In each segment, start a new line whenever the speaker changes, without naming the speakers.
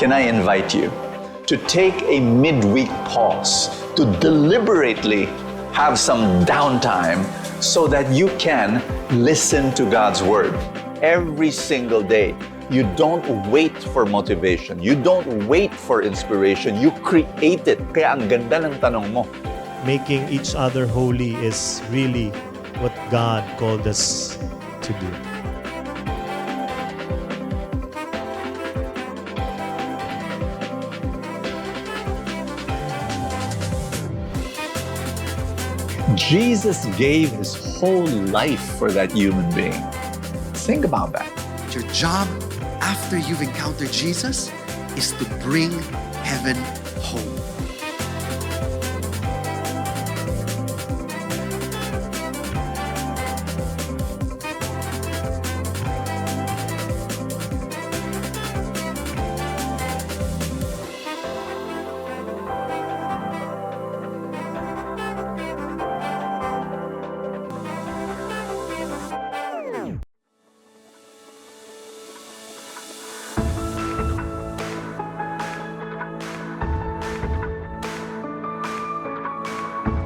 can I invite you to take a midweek pause, to deliberately have some downtime so that you can listen to God's Word every single day. You don't wait for motivation. You don't wait for inspiration. You create it. Kaya ang ganda ng tanong mo.
Making each other holy is really what God called us to do.
Jesus gave his whole life for that human being. Think about that.
Your job after you've encountered Jesus is to bring heaven home.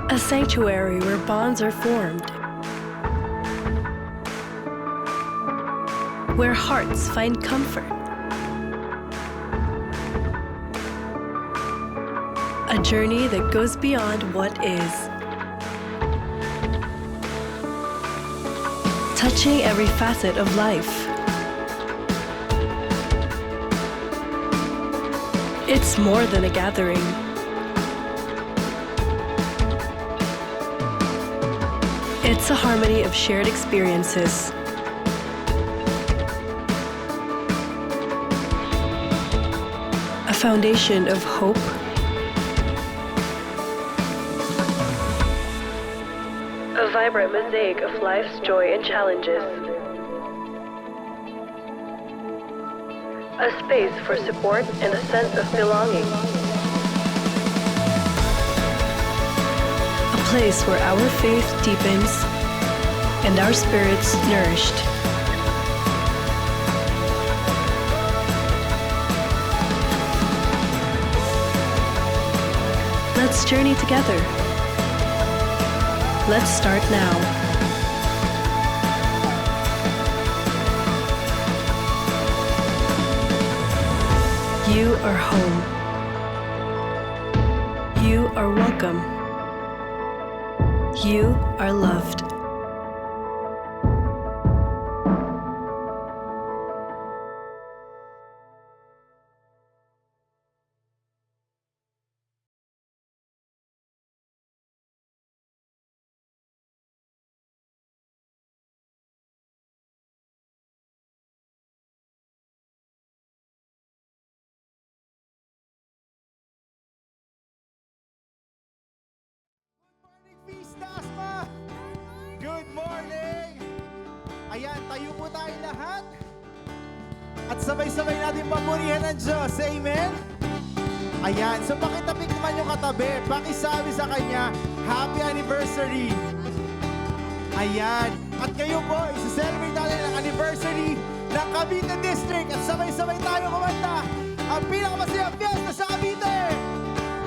A sanctuary where bonds are formed, where hearts find comfort, a journey that goes beyond what is, touching every facet of life. It's more than a gathering. It's a harmony of shared experiences. A foundation of hope, a vibrant mosaic of life's joy and challenges. A space for support and a sense of belonging. A place where our faith deepens and our spirits nourished. Let's journey together. Let's start now. You are home. You are welcome. You are loved.
Tasma! Good morning! Ayan, tayo po tayo lahat. At sabay-sabay natin papurihan ng Diyos. Amen? Ayan, so pakitapik naman yung katabi. Pakisabi sa kanya, Happy Anniversary! Ayan, at kayo po, isa-celebrate natin ang anniversary ng Cavite District. At sabay-sabay tayo kumanta ang pinakamasayang fiesta sa Cavite!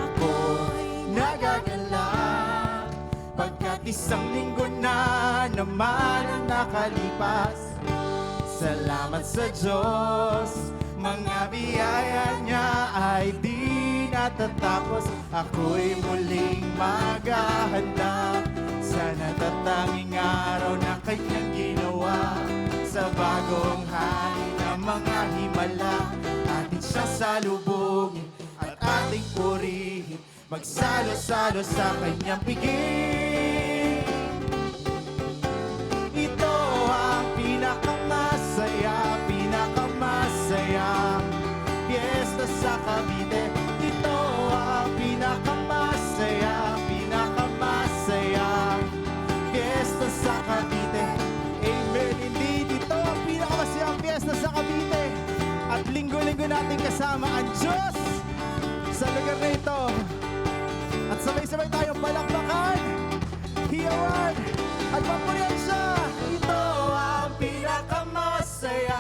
Ako'y nagagalak pagkat isang linggo na naman ang nakalipas. Salamat sa Diyos, mga biyaya niya ay di natatapos. Ako'y muling maghahanda sa natatanging araw na kanyang ginawa. Sa bagong hari ng mga himala, atin siya salubungin at ating purihin, magsalo-salo sa kanyang piging. Ito ang pinakamasaya fiesta sa Cavite. Ito ang pinakamasaya fiesta sa Cavite. Amen. Indeed, ito ang pinakamasayang fiesta sa Cavite. At linggo-linggo natin kasama ang Diyos sa lugar na ito. At sabay-sabay tayong palakpakan, hiyawan, at papurihan siya. Ito ang pinakamasaya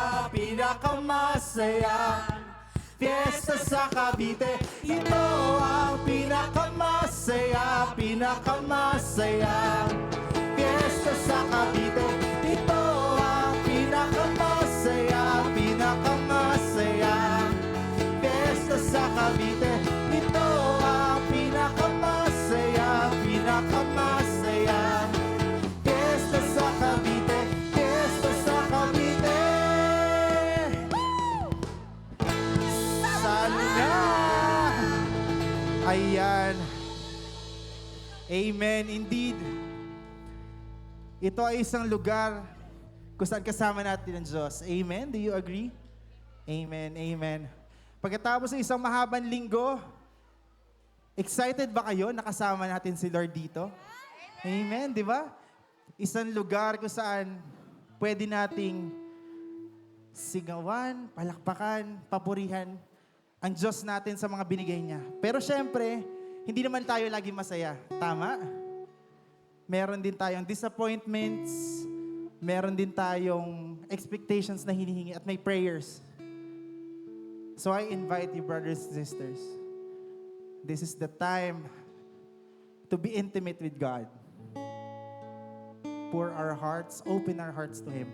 fiesta Fiesta sa Cavite. Ito ang pinakamasaya, pinakamasaya. Fiesta sa Cavite. Ito ang pinakamasaya, pinakamasaya. Fiesta sa Cavite. Ito ang pinakamasaya, pinakamasaya. Fiesta sa Cavite. Fiesta sa Cavite. Sana! Ayan. Amen. Indeed. Ito ay isang lugar kung saan kasama natin ang Diyos. Amen. Do you agree? Amen. Amen. Pagkatapos ng isang mahabang linggo, excited ba kayo na kasama natin si Lord dito? Amen. Di ba? Isang lugar kung saan pwede nating sigawan, palakpakan, papurihan ang Diyos natin sa mga binigay niya. Pero syempre, hindi naman tayo lagi masaya. Tama? Meron din tayong disappointments, meron din tayong expectations na hinihingi at may prayers. So I invite you, brothers and sisters, this is the time to be intimate with God. Pour our hearts, open our hearts to Him,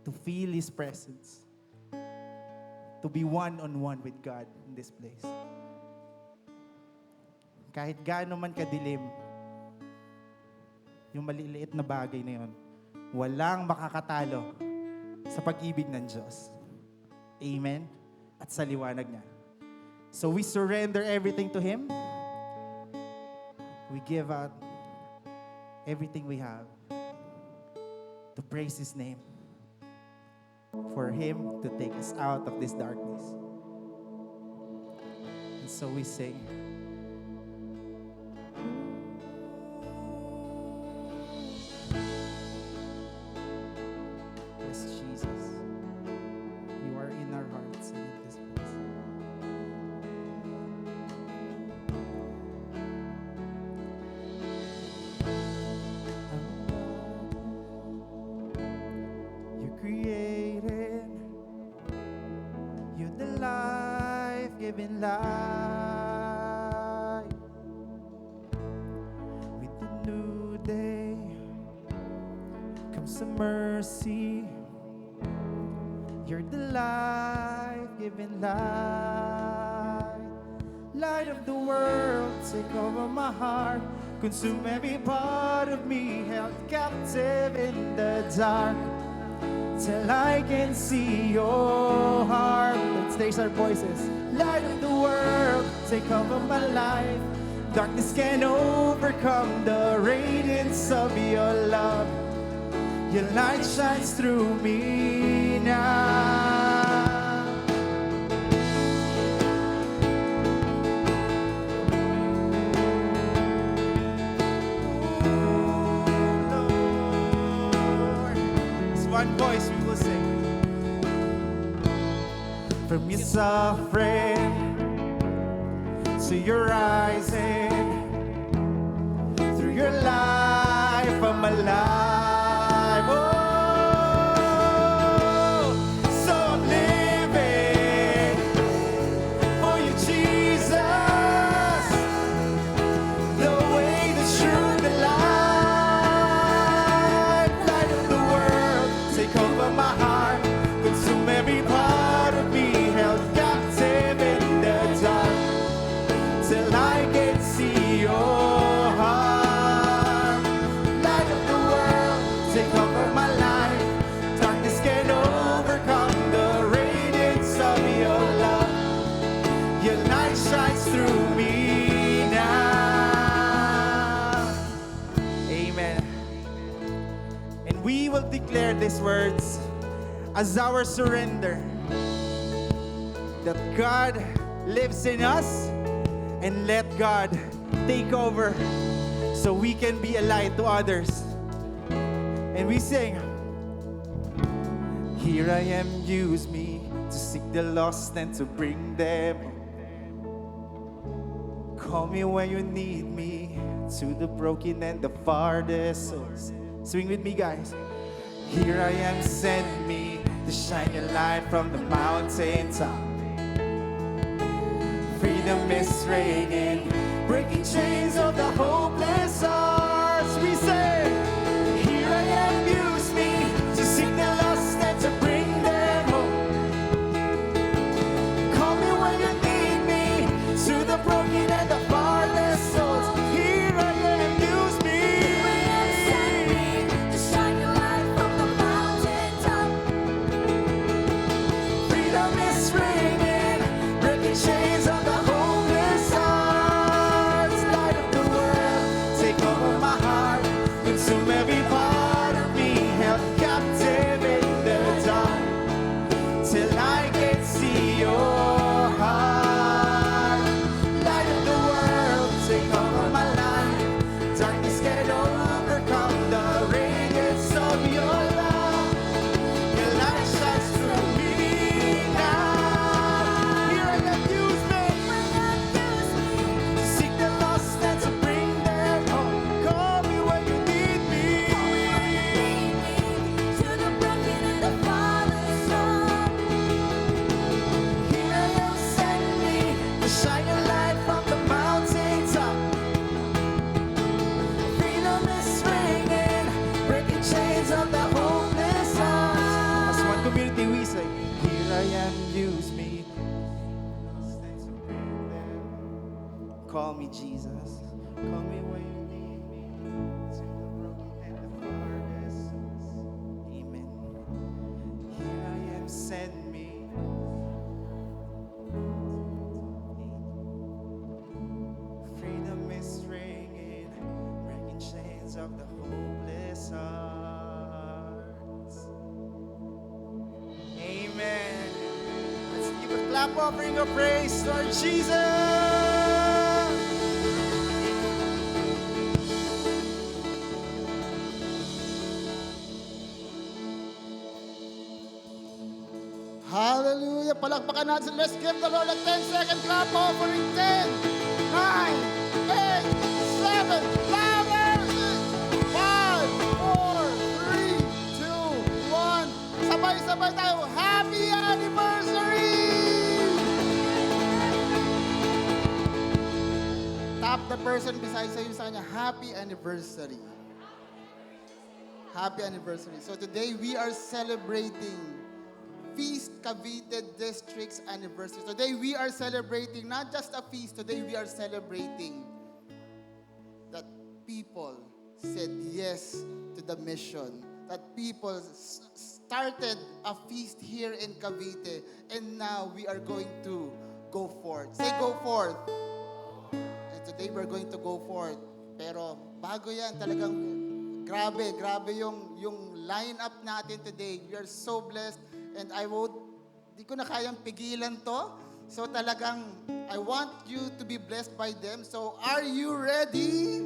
to feel His presence, to be one-on-one with God in this place. Kahit gaano man kadilim, yung maliliit na bagay na yun, walang makakatalo sa pag-ibig ng Diyos. Amen? At sa liwanag niya. So we surrender everything to Him. We give out everything we have to praise His name, for Him to take us out of this darkness. And so we sing. Yes, Jesus, you are in our hearts and in this place. You created, you're the life-giving light. With the new day comes the mercy. You're the life-giving light. Light of the world, take over my heart. Consume every part of me, held captive in the dark. Till I can see your heart. Let's raise our voices. Light of the world, take over my life. Darkness can overcome the radiance of your love. Your light shines through me now. One voice we will sing. From your suffering to your rising, through your life I'm alive. Oh, so I'm living for you, Jesus. The way, the truth, the life, light of the world. Take over my heart, consume every part of me, held captive in the dark, till I can see your heart. Light of the world, take over my life. Darkness can overcome the radiance of your love. Your light shines through me now. Amen. And we will declare these words as our surrender, that God lives in us, and let God take over so we can be a light to others. And we sing, here I am, use me to seek the lost and to bring them. Call me when you need me, to the broken and the farthest souls. Swing with me, guys. Here I am, send me to shine your light from the mountaintop. ringing, breaking chains of the hopeless hearts. We say, here I am, use me to seek the lost and to bring them home. Call me when you need me, to the broken and the farthest souls. Here I am, use me.
To shine your light from the mountaintop.
Freedom is ringing, breaking chains of the hopeless hearts. Light of the world, take over my heart, consume every part of me, held captive in the dark, till I can see your heart. Light of the world, take over my life, darkness can overcome the radiance of your love. Your light shines through me now. Here I am, use me to seek the lost and to bring them home. Call me when you need me.
To the broken and the father's love.
Here I am, send me to shine your light from the mountaintop. Freedom is ringing, breaking chains of the hopeless hearts. As one community we say, here I am, use me. Call me Jesus, call me when you need me. To the broken and the farthest souls. Amen. Here I am, send me. Freedom is ringing, breaking chains of the hopeless hearts. Amen. Let's give a clap offering of praise to our Jesus.
Hallelujah. Palakpakan natin. Let's give the Lord a 10-second clap offering. 10, 9, 8, 7, louder! 5, 4, 3, 2, 1. Sabay-sabay tayo. Happy anniversary! Tap the person beside sa'yo sa kanya. Happy anniversary. Happy anniversary. So today we are celebrating Feast Cavite District's anniversary. Today we are celebrating not just a feast, today we are celebrating that people said yes to the mission. That people started a feast here in Cavite, and now we are going to go forth. Say go forth. And today we're going to go forth. Pero bago yan, talagang grabe yung lineup natin today. We are so blessed. And di ko na kayang pigilan to. So talagang, I want you to be blessed by them. So are you ready?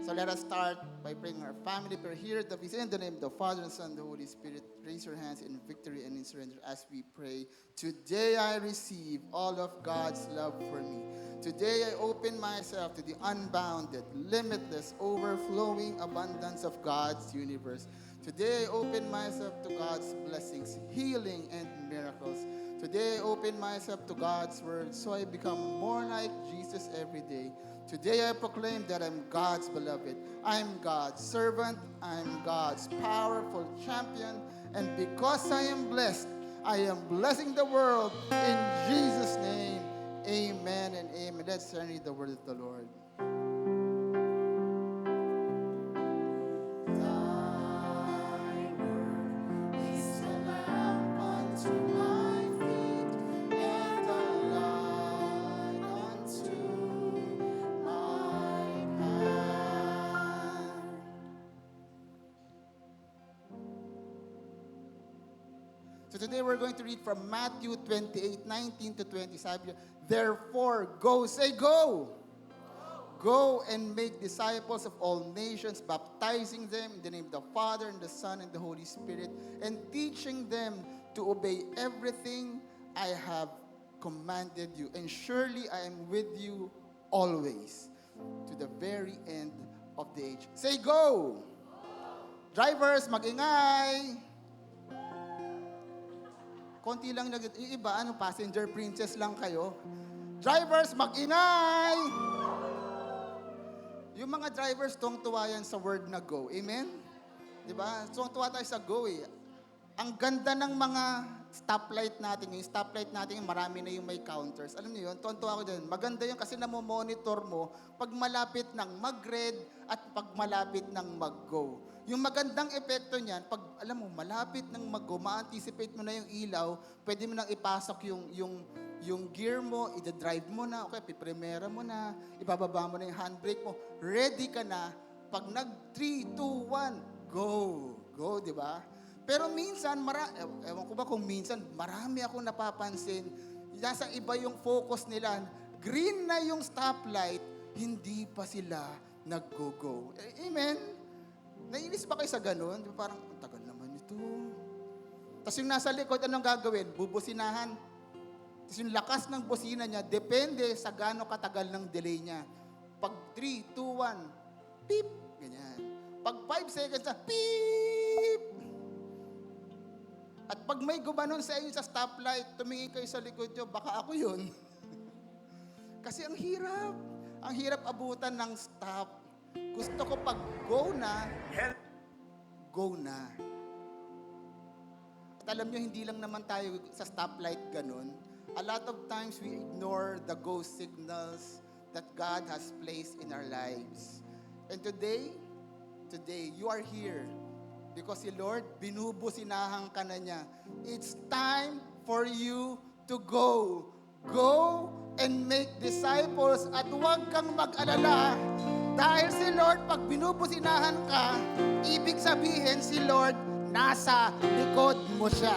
So let us start by praying our family prayer here at the feast. In the name of the Father, and Son, and the Holy Spirit, raise your hands in victory and in surrender as we pray. Today I receive all of God's love for me. Today I open myself to the unbounded, limitless, overflowing abundance of God's universe. Today I open myself to God's blessings, healing, and miracles. Today I open myself to God's word so I become more like Jesus every day. Today I proclaim that I'm God's beloved. I'm God's servant. I'm God's powerful champion. And because I am blessed, I am blessing the world in Jesus' name. Amen and amen. Let's read the word of the Lord. So today we're going to read from Matthew 28:19 to 27. Therefore, go, say go. Go and make disciples of all nations, baptizing them in the name of the Father and the Son and the Holy Spirit, and teaching them to obey everything I have commanded you. And surely I am with you always to the very end of the age. Say go. Drivers, mag-ingay. Konti lang yung iba, passenger princess lang kayo. Drivers, mag-ingay! Yung mga drivers, tuwang-tuwa yan sa word na go. Amen? Di ba? Tuwang-tuwa tayo sa go eh. Ang ganda ng mga stoplight natin. Yung stoplight natin, marami na yung may counters. Alam niyo yun? Tuwang-tuwa ko dyan. Maganda yun kasi namomonitor mo pag malapit ng mag-red at pag malapit ng mag-go. Yung magandang epekto niyan, pag alam mo, malapit ng mag-go, ma-anticipate mo na yung ilaw, pwede mo nang ipasok yung gear mo, ida-drive mo na, okay, piprimera mo na, ibababa mo na yung handbrake mo, ready ka na, pag nag 3, 2, 1, go! Go, di ba? Pero minsan, ewan ko ba kung minsan, marami akong napapansin, nasa iba yung focus nila, green na yung stoplight, hindi pa sila nag-go-go. Amen? Nainis ba kayo sa ganun? Di ba parang, ang tagal naman ito. Tapos yung nasa likod, anong gagawin? Bubusinahan. Tapos yung lakas ng busina niya, depende sa gaano katagal ng delay niya. Pag 3, 2, 1, beep, ganyan. Pag 5 seconds na, beep! At pag may gumanon sa inyo sa stoplight, tumingin kayo sa likod nyo, baka ako yun. Kasi ang hirap. Ang hirap abutan ng stop. Gusto ko pag go na, go na. At alam nyo, hindi lang naman tayo sa stoplight ganun. A lot of times we ignore the go signals that God has placed in our lives. And today, you are here because si Lord, binubusinahan ka na niya. It's time for you to go. Go and make disciples at huwag kang mag-alala. Dahil si Lord, pag binubusinahan ka, ibig sabihin si Lord, nasa likod mo siya.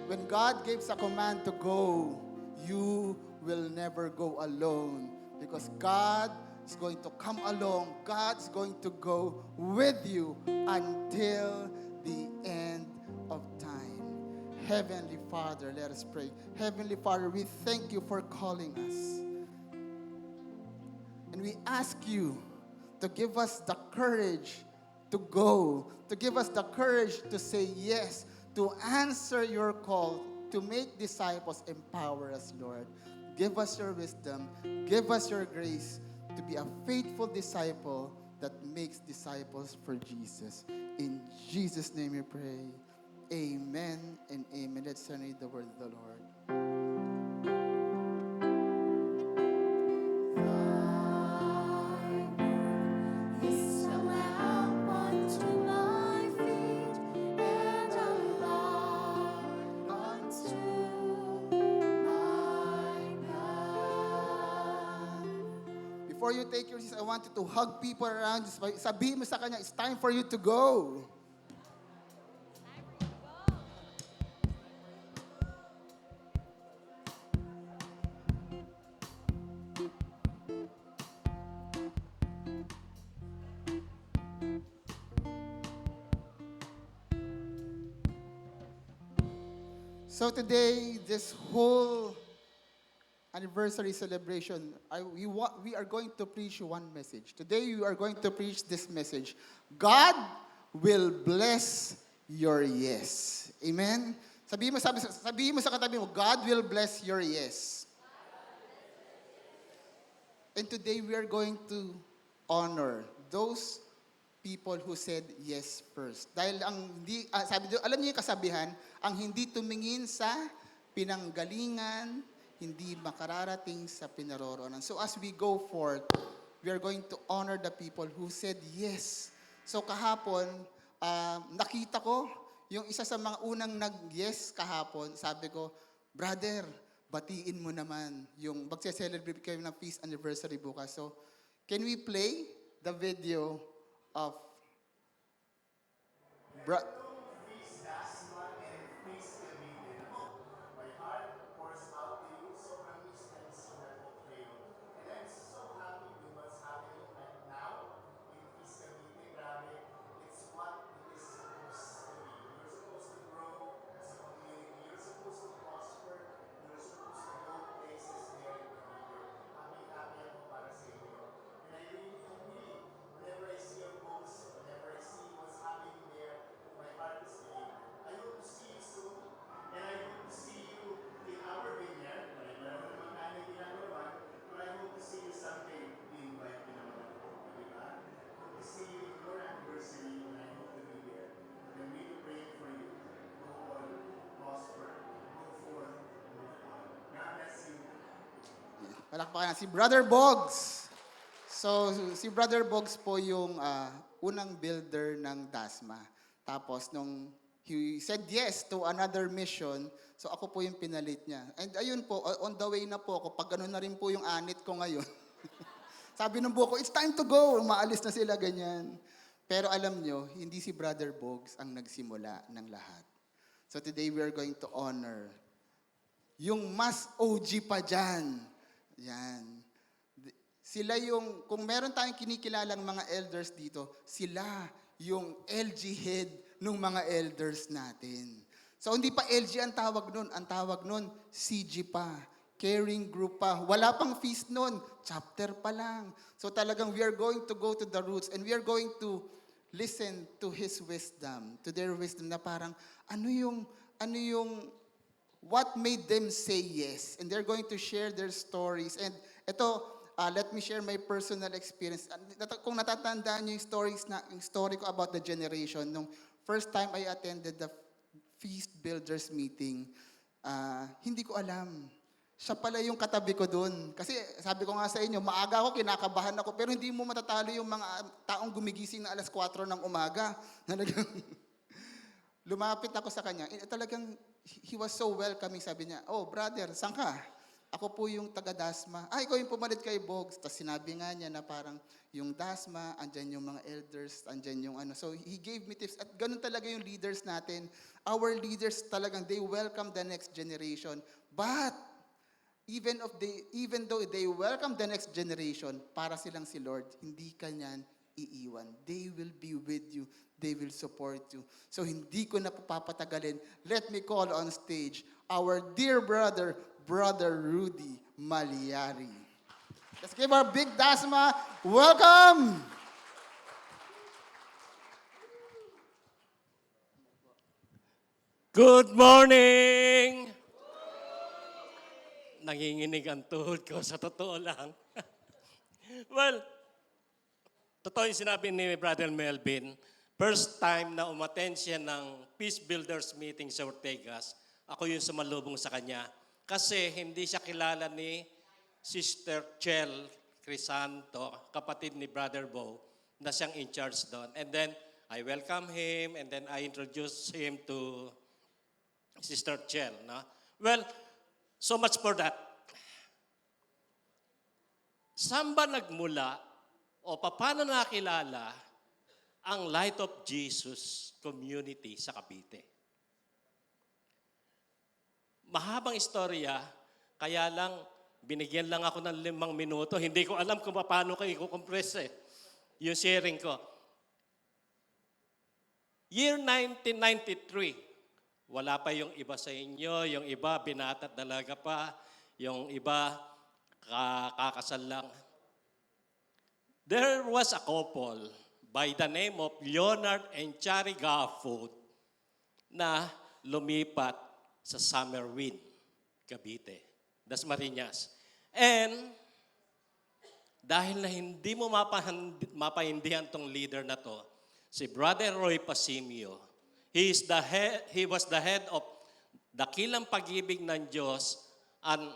When God gives a command to go, you will never go alone. Because God is going to come along. God's going to go with you until the end of time. Heavenly Father, let us pray. Heavenly Father, we thank you for calling us. And we ask you to give us the courage to go, to give us the courage to say yes, to answer your call, to make disciples. Empower us, Lord. Give us your wisdom. Give us your grace to be a faithful disciple that makes disciples for Jesus. In Jesus' name we pray. Amen and amen. Let's read the word of the Lord.
Is a lamp unto my feet and a light unto my path.
Before you take your seats, I want you to hug people around you. Sabihin mo sa kanya, it's time for you to go. So today, this whole anniversary celebration, we are going to preach one message. Today, we are going to preach this message. God will bless your yes. Amen? Sabihin mo sa katabi mo, God will bless your yes. And today, we are going to honor those people who said yes first. Dahil alam niyo yung kasabihan, ang hindi tumingin sa pinanggalingan, hindi makararating sa pinaroroonan. So as we go forth, we are going to honor the people who said yes. So kahapon, nakita ko, yung isa sa mga unang nag-yes kahapon, sabi ko, brother, batiin mo naman yung magse-celebrate kayo ng feast anniversary bukas. So, can we play the video of Palakpakan na. Si Brother Bogs. So, si Brother Bogs po yung unang builder ng DASMA. Tapos, nung he said yes to another mission, so ako po yung pinalit niya. And ayun po, on the way na po ako, pag ano na rin po yung anit ko ngayon. Sabi ng buko, it's time to go. Umaalis na sila, ganyan. Pero alam nyo, hindi si Brother Bogs ang nagsimula ng lahat. So today we are going to honor yung mas OG pa dyan. Yan. Sila yung, kung meron tayong kinikilalang mga elders dito, sila yung LG head ng mga elders natin. So hindi pa LG ang tawag nun CG pa, caring group pa. Wala pang feast nun, chapter pa lang. So talagang we are going to go to the roots and we are going to listen to His wisdom, to their wisdom na parang ano yung what made them say yes. And they're going to share their stories. And ito, let me share my personal experience. Kung natatandaan niyo yung story ko about the generation, nung first time I attended the Feast Builders meeting, hindi ko alam. Siya pala yung katabi ko doon. Kasi sabi ko nga sa inyo, maaga ako, kinakabahan ako, pero hindi mo matatalo yung mga taong gumigising na alas 4 ng umaga. Lumapit ako sa kanya. Talagang, he was so welcoming. Sabi niya, oh brother, saan ka? Ako po yung taga-DASMA. Ikaw yung pumalit kay Bogs. Tapos sinabi nga niya na parang yung DASMA, andyan yung mga elders, andyan yung ano. So he gave me tips. At ganun talaga yung leaders natin. Our leaders talagang, they welcome the next generation. But, even though they welcome the next generation, para silang si Lord, hindi ka niyan iiwan. They will be with you. They will support you. So hindi ko na papatagalin. Let me call on stage our dear brother, Brother Rudy Maliari. Let's give our big DASMA welcome!
Good morning! Nanginginig ang tuhod ko, sa totoo lang. Well, totoo yung sinabi ni Brother Melvin, first time na umattend siya ng Peace Builders meeting sa Ortegas, ako yung sumalubong sa kanya. Kasi hindi siya kilala ni Sister Chel Crisanto, kapatid ni Brother Bo, na siyang in charge doon. And then, I welcome him, and then I introduce him to Sister Chel. No? Well, so much for that. Saan ba nagmula o paano nakilala ang Light of Jesus community sa Cavite? Mahabang istorya, kaya lang binigyan lang ako ng 5 minuto. Hindi ko alam kung paano ko i-compress yung sharing ko. Year 1993, wala pa yung iba sa inyo, yung iba binata talaga pa, yung iba kakasal lang. There was a couple by the name of Leonard and Chari Gafford na lumipat sa Summerwind, Cavite, Dasmariñas. And dahil na hindi mo mapahindihan tong leader na to, si Brother Roy Pasimio, he was the head of Dakilang Pag-ibig ng Diyos, and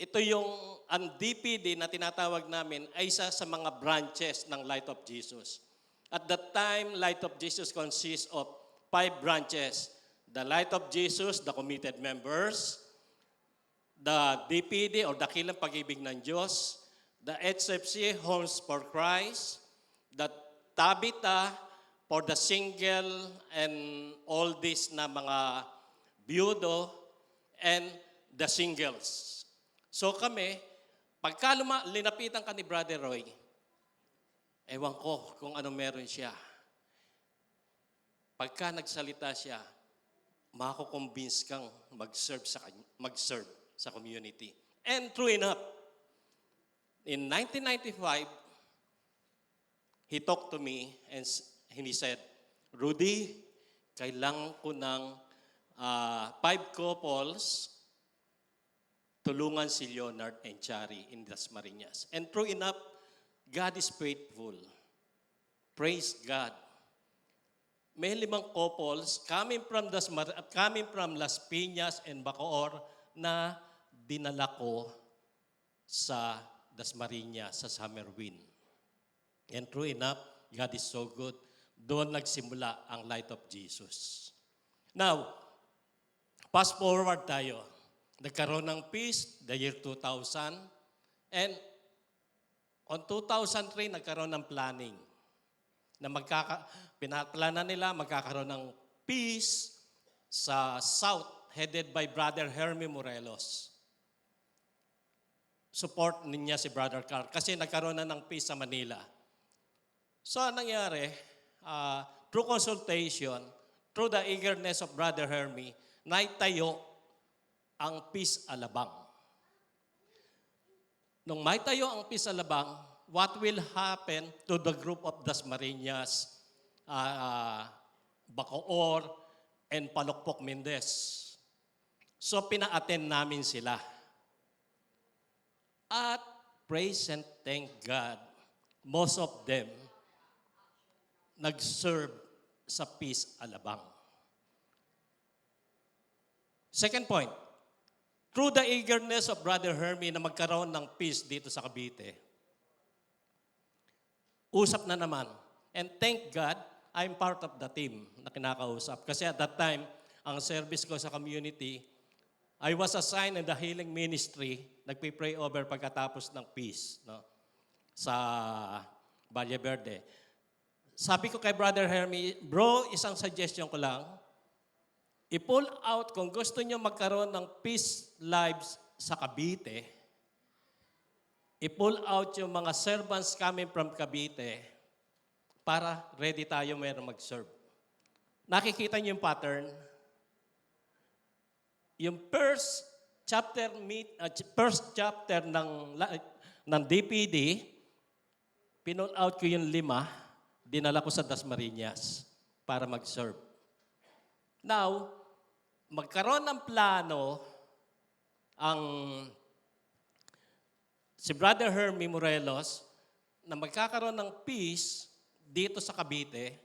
ito yung ang DPD na tinatawag namin ay isa sa mga branches ng Light of Jesus. At that time, Light of Jesus consists of 5 branches. The Light of Jesus, the committed members, the DPD or Dakilang Pag-ibig ng Diyos, the HFC, Homes for Christ, the Tabita for the single and all this na mga biyudo, and the singles. So kami, pagka linapitan ka ni Brother Roy, ewan ko kung ano meron siya. Pagka nagsalita siya, mako-convince kang mag-serve sa community. And true enough, in 1995, he talked to me and he said, Rudy, kailangan ko ng 5 couples, tulungan si Leonard and Chari in Dasmariñas. And true enough, God is faithful. Praise God. May 5 couples coming from Las Piñas and Bacoor na dinala ko sa Dasmariñas, sa Summer Wind. And true enough, God is so good. Doon nagsimula ang Light of Jesus. Now, fast forward tayo. Nagkaroon ng peace, the year 2000. And on 2003, nagkaroon ng planning. Na pinaplanan nila, magkakaroon ng peace sa South, headed by Brother Hermie Morelos. Support niya si Brother Carl kasi nagkaroon na ng peace sa Manila. So, anong nangyari? Through consultation, through the eagerness of Brother Hermie, naitayo ang Peace Alabang. Nung maitayo ang Peace Alabang, what will happen to the group of Dasmariñas, Bacoor, and Palokpok Mendez? So, pina-attend namin sila. At praise and thank God, most of them nag-serve sa Peace Alabang. Second point, through the eagerness of Brother Hermie na magkaroon ng peace dito sa Cavite, usap na naman. And thank God, I'm part of the team na kinakausap. Kasi at that time, ang service ko sa community, I was assigned in the healing ministry, nagpipray over pagkatapos ng peace, no? Sa Valle Verde. Sabi ko kay Brother Hermie, bro, isang suggestion ko lang, i-pull out kung gusto nyo magkaroon ng peace lives sa Cavite, i-pull out yung mga servants coming from Cavite para ready tayo meron mag-serve. Nakikita niyo yung pattern? Yung first chapter ng DPD, pinull out ko yung 5, dinala ko sa Dasmariñas para mag-serve. Now, magkaroon ng plano ang si Brother Hermie Morelos na magkakaroon ng peace dito sa Cavite.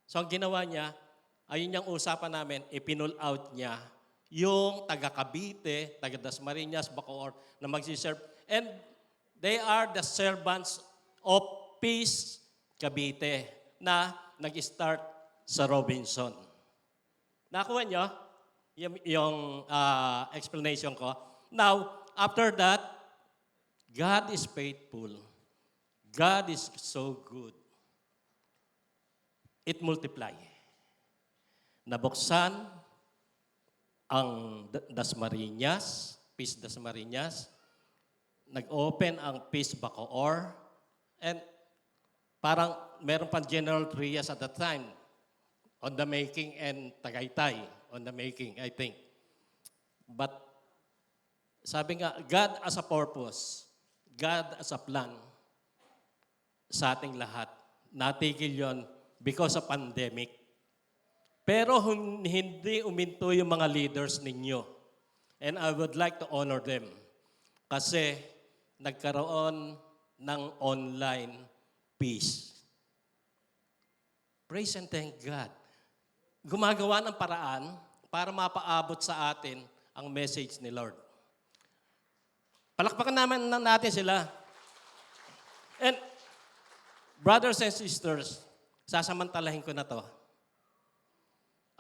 So, ang ginawa niya, ayun yung usapan namin, ipinul out niya yung taga Cavite, taga Dasmariñas, Bacoor, na magsiserve. And they are the servants of Peace Cavite na nag-start sa Robinson. Nakuha niyo yung explanation ko? Now, after that, God is faithful. God is so good. It multiply. Nabuksan ang Dasmariñas, Peace Dasmariñas, nag-open ang Peace Bacoor, and parang meron pang General Trias at that time, on the making, and Tagaytay, on the making, I think. But, sabi nga, God as a purpose, God as a plan sa ating lahat. Natigil yon because of pandemic. Pero hindi uminto yung mga leaders ninyo. And I would like to honor them. Kasi nagkaroon ng online peace. Praise and thank God. Gumagawa ng paraan para mapaabot sa atin ang message ni Lord. Palakpakan natin sila. And brothers and sisters, sasamantalahin ko na to.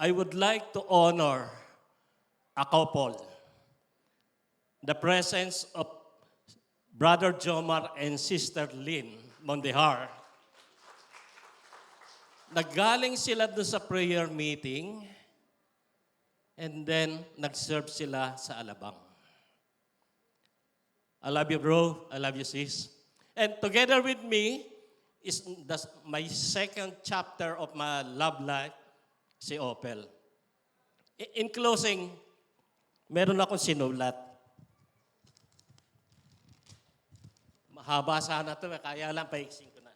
I would like to honor a couple. The presence of Brother Jomar and Sister Lynn Mondehar. Naggaling sila doon sa prayer meeting and then nag-serve sila sa Alabang. I love you, bro. I love you, sis. And together with me is my second chapter of my love life, si Opel. In closing, meron akong sinulat. Mahaba sana ito, kaya lang paiksin ko na.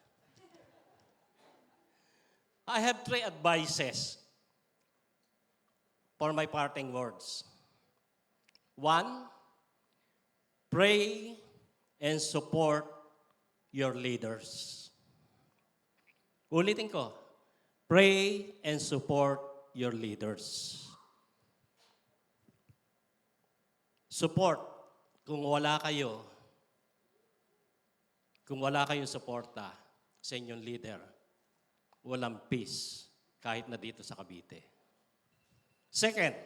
I have 3 advices for my parting words. 1, pray and support your leaders. Ulitin ko, pray and support your leaders. Support, kung wala kayo, Kung wala kayong suporta sa inyong leader, walang peace kahit na dito sa Cavite. Second,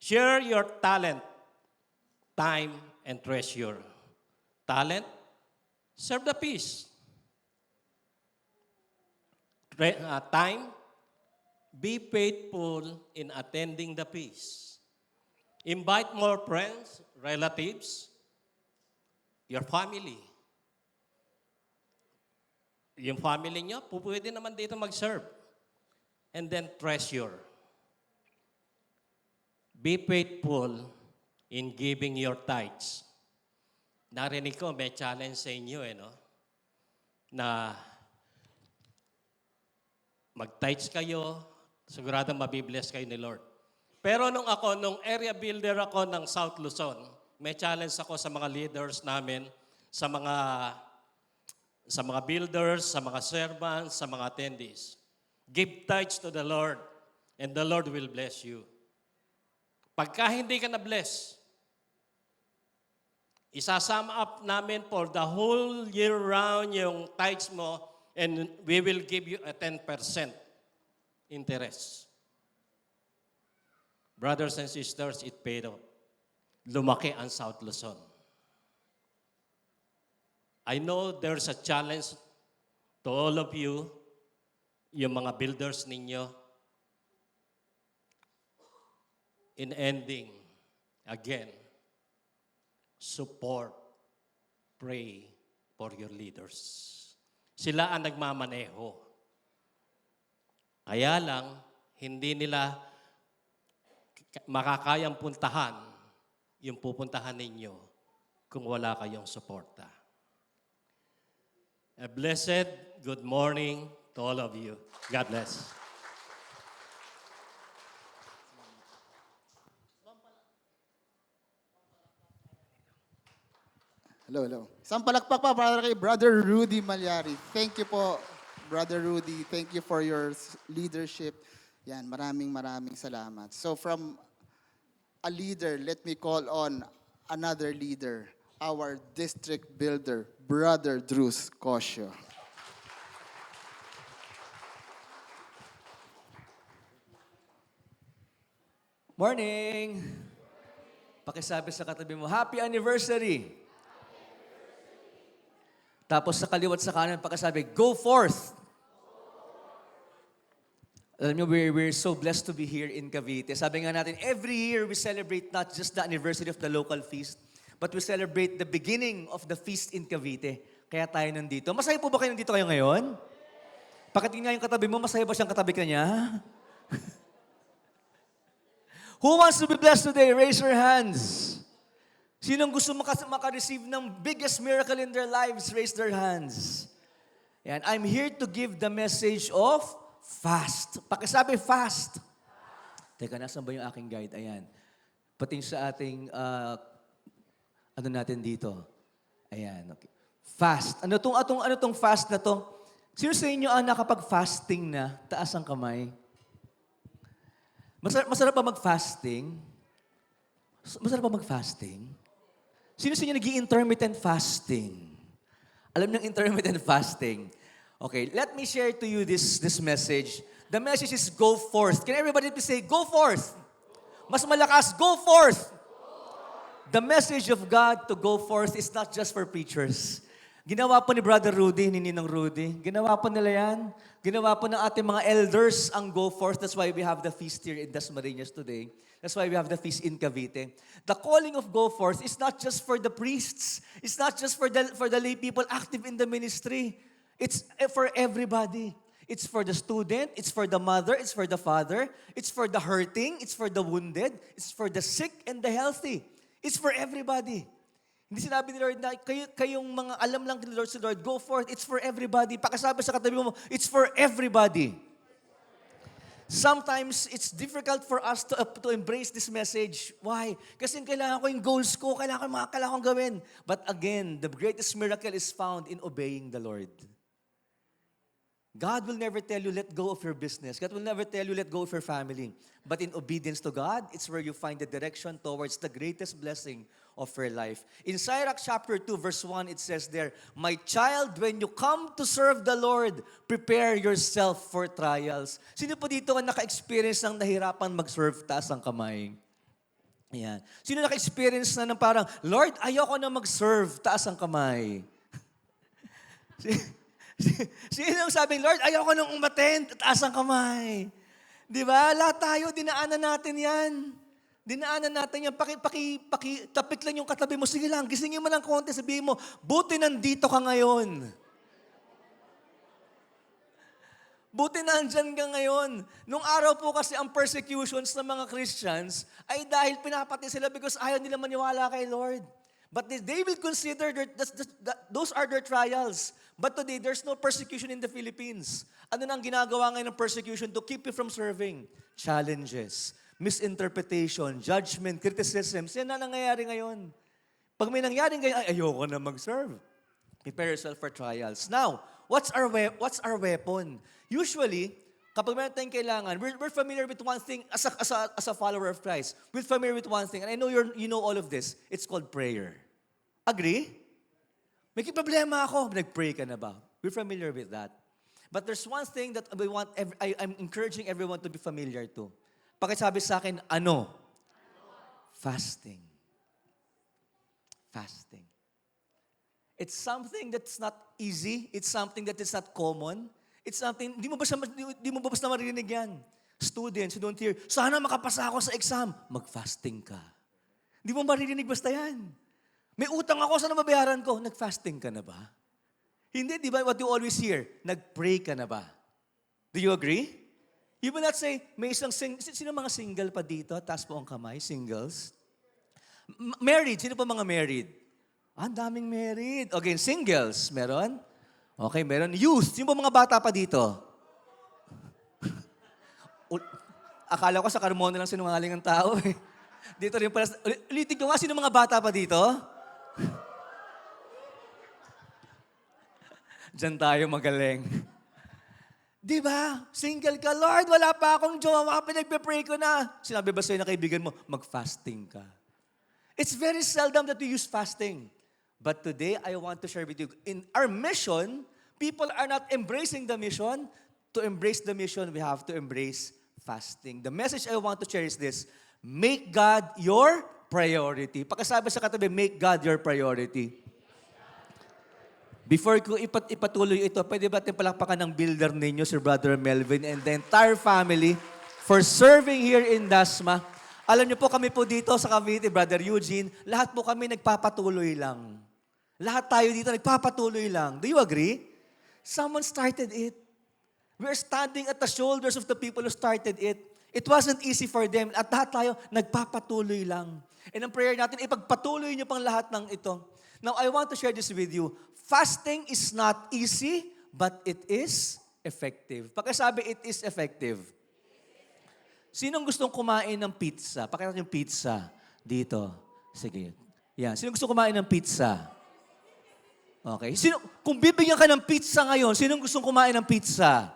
share your talent, time, and treasure. Talent, serve the peace. Time, be faithful in attending the peace. Invite more friends, relatives, your family. Yung family nyo, pwede naman dito mag-serve. And then treasure. Be faithful in giving your tithes. Narinig ko, may challenge sa inyo, no? Na mag-tithes kayo, sigurado mabibless kayo ni Lord. Pero nung area builder ako ng South Luzon, may challenge ako sa mga leaders namin, sa mga builders, sa mga servants, sa mga attendees. Give tithes to the Lord, and the Lord will bless you. Pagka hindi ka na-bless, isasum up namin for the whole year round yung tithes mo, and we will give you a 10% interest. Brothers and sisters, it paid off. Lumaki ang South Luzon. I know there's a challenge to all of you, yung mga builders ninyo. In ending, again, support, pray for your leaders. Sila ang nagmamaneho. Kaya lang, hindi nila makakayang puntahan yung pupuntahan ninyo kung wala kayong suporta. A blessed good morning to all of you. God bless.
Hello. Isang palakpak pa para kay Brother Rudy Malyari. Thank you po, Brother Rudy. Thank you for your leadership. Yan, maraming salamat. So from a leader, let me call on another leader, our district builder, Brother Drus Cosio.
Morning! Pakisabi sa katabi mo, Happy Anniversary! Tapos sa kaliwat sa kanan, pakisabi, Go forth! Alam niyo, we're so blessed to be here in Cavite. Sabi nga natin, every year we celebrate not just the anniversary of the local feast, but we celebrate the beginning of the feast in Cavite. Kaya tayo nandito. Masaya po ba kayo nandito kayo ngayon? Pakitingin nga yung katabi mo, masaya ba siyang katabi ka niya? Who wants to be blessed today? Raise your hands. Sinong gusto maka-receive ng biggest miracle in their lives? Raise their hands. And I'm here to give the message of fast. Pakisabi, fast. Teka, nasan ba yung aking guide? Ayan. Pating sa ating, ano natin dito? Ayan, okay. Fast. Ano tong fast na to? Sino sa inyo ang nakapag-fasting na? Taas ang kamay. Masarap ba mag-fasting? Masarap ba mag-fasting? Sino sa inyo nag-intermittent fasting? Alam niyo ang intermittent fasting? Okay, let me share to you this message. The message is go forth. Can everybody please say, go forth? Mas malakas, go forth. The message of God to go forth is not just for preachers. Ginawa po ni Brother Rudy, ni Ninang Rudy. Ginawa po nila yan. Ginawa po ng ating mga elders ang go forth. That's why we have the feast here in Dasmariñas today. That's why we have the feast in Cavite. The calling of go forth is not just for the priests. It's not just for the lay people active in the ministry. It's for everybody. It's for the student. It's for the mother. It's for the father. It's for the hurting. It's for the wounded. It's for the sick and the healthy. It's for everybody. Hindi sinabi ni Lord na kayong mga alam lang ni Lord si Lord, go forth. It's for everybody. Pakasabi sa katabi mo, it's for everybody. Sometimes it's difficult for us to embrace this message. Why? Kasi kailangan ko yung goals ko, kailangan kong gawin. But again, the greatest miracle is found in obeying the Lord. God will never tell you, let go of your business. God will never tell you, let go of your family. But in obedience to God, it's where you find the direction towards the greatest blessing of your life. In Sirach chapter 2, verse 1, it says there, "My child, when you come to serve the Lord, prepare yourself for trials." Sino po dito ang naka-experience ng nahirapan mag-serve? Taas ang kamay. Ayan. Sino naka-experience na ng parang, Lord, ayoko na mag-serve? Taas ang kamay. Sino ang sabing, Lord, ayoko nang umattend? Taas ang kamay. Di ba? Lahat tayo, dinaanan natin yan. Dinaanan natin yan. Tapik lang yung katabi mo. Sige lang, gisingin mo ng konti. Sabihin mo, buti nandito ka ngayon. Buti nandyan ka ngayon. Nung araw po kasi ang persecutions ng mga Christians ay dahil pinapatay sila because ayaw nila maniwala kay Lord. But they will consider those are their trials. But today, there's no persecution in the Philippines. Ano nang ginagawa ngayon ng persecution to keep you from serving? Challenges, misinterpretation, judgment, criticism. Yan na nangyayari ngayon. Pag may nangyaring ganyan, ay, ayoko na mag-serve. Prepare yourself for trials. Now, what's our weapon? Usually, kapag meron tayong kailangan, we're familiar with one thing as a follower of Christ. We're familiar with one thing, and I know you know all of this. It's called prayer. Agree? May problema ako, nag-pray ka na ba? We're familiar with that. But there's one thing that I'm encouraging everyone to be familiar to. Pakisabi sa akin, ano? Fasting. Fasting. It's something that's not easy. It's something that is not common. It's something, di mo ba basta marinig yan? Students who don't hear, sana makapasa ako sa exam. Mag-fasting ka. Di mo maririnig basta yan. May utang ako, sana mabayaran ko? Nag-fasting ka na ba? Hindi, di ba what you always hear? Nag-pray ka na ba? Do you agree? You will not say, may isang sino mga single pa dito? Taas po ang kamay, singles. Married, sino pa mga married? Ang daming married. Okay, singles, meron? Okay, meron. Youth, sino pa mga bata pa dito? Akala ko sa Carmona lang sinungaling ang tao eh. Dito rin pala. Ulitin ko nga, sino mga bata pa dito? Diyan tayo magaling. Di ba? Single ka, Lord, wala pa akong jowa, pinagpe-pray ko na. Sinabi ba sa'yo na kaibigan mo, mag-fasting ka? It's very seldom that we use fasting. But today, I want to share with you, in our mission, people are not embracing the mission. To embrace the mission, we have to embrace fasting. The message I want to share is this: make God your priority. Pagkasabi sa katabi, make God your priority. Before ko ipatuloy ito, pwede ba natin palakpakan ng builder ninyo, Sir Brother Melvin, and the entire family for serving here in Dasma. Alam niyo po, kami po dito sa Cavite, Brother Eugene, lahat po kami nagpapatuloy lang. Lahat tayo dito nagpapatuloy lang. Do you agree? Someone started it. We're standing at the shoulders of the people who started it. It wasn't easy for them. At lahat tayo nagpapatuloy lang. And ang prayer natin, ipagpatuloy niyo pang lahat ng ito. Now, I want to share this with you. Fasting is not easy, but it is effective. Pagkasabi, it is effective. Sinong gustong kumain ng pizza? Pakita yung pizza dito. Sige. Yan. Sinong gustong kumain ng pizza? Okay. Kung bibigyan ka ng pizza ngayon, sinong gustong kumain ng pizza?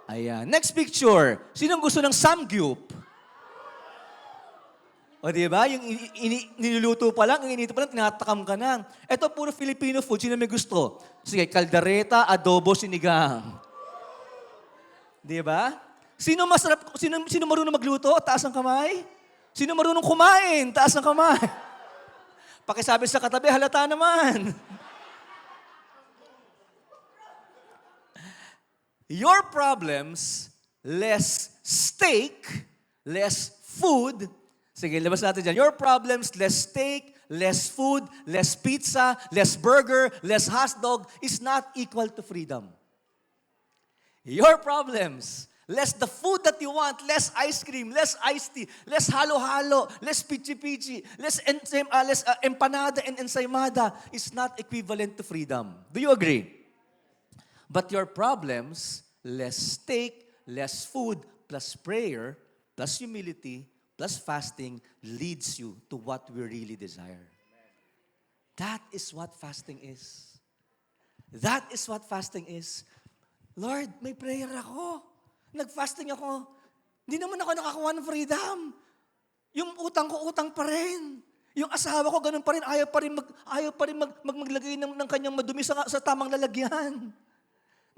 Ayan. Next picture. Sinong gusto ng samgyup? O diba? Yung niluluto pa lang, inito pa lang, tinatakam ka na. Ito, puro Filipino food. Sino may gusto? Sige, kaldereta, adobo, sinigang. Diba? Sino masarap? Sino marunong magluto? Taas ang kamay. Sino marunong kumain? Taas ang kamay. Pakisabi sa katabi, halata naman. Your problems, less steak, less food. Sige, labas natin dyan. Your problems, less steak, less food, less pizza, less burger, less hot dog is not equal to freedom. Your problems, less the food that you want, less ice cream, less iced tea, less halo-halo, less pichi-pichi, less empanada and ensaymada is not equivalent to freedom. Do you agree? But your problems, less steak, less food, plus prayer, plus humility, plus fasting leads you to what we really desire. That is what fasting is. That is what fasting is. Lord, may prayer ako. Nag-fasting ako. Hindi naman ako nakakuha ng freedom. Yung utang ko, utang pa rin. Yung asawa ko, ganun pa rin. Ayaw pa rin maglagay ng kanyang madumi sa tamang lalagyan.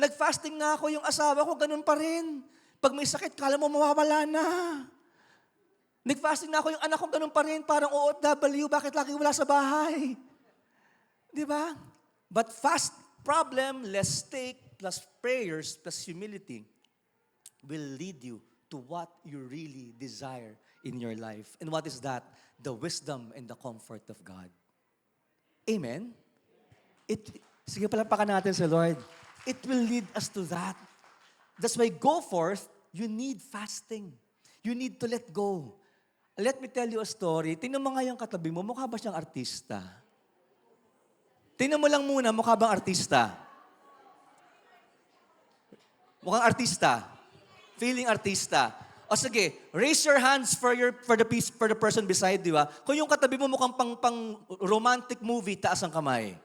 Nag-fasting nga ako, yung asawa ko, ganun pa rin. Pag may sakit, kala mo mawawala na. Nag-fasting na ako, yung anak ko, ganun pa rin. Parang OFW, bakit lagi wala sa bahay? Di ba? But fast problem, less take, plus prayers, plus humility will lead you to what you really desire in your life. And what is that? The wisdom and the comfort of God. Amen? Sige, palapakan natin sa Lord. It will lead us to that. That's why go forth, you need fasting. You need to let go. Let me tell you a story. Tingnan mo nga yung katabi mo, mukha ba siyang artista? Tingnan mo lang muna, mukha bang artista? Mukhang artista. Feeling artista. O sige, raise your hands for the person beside, di ba? Kung yung katabi mo mukhang pang romantic movie, taas ang kamay.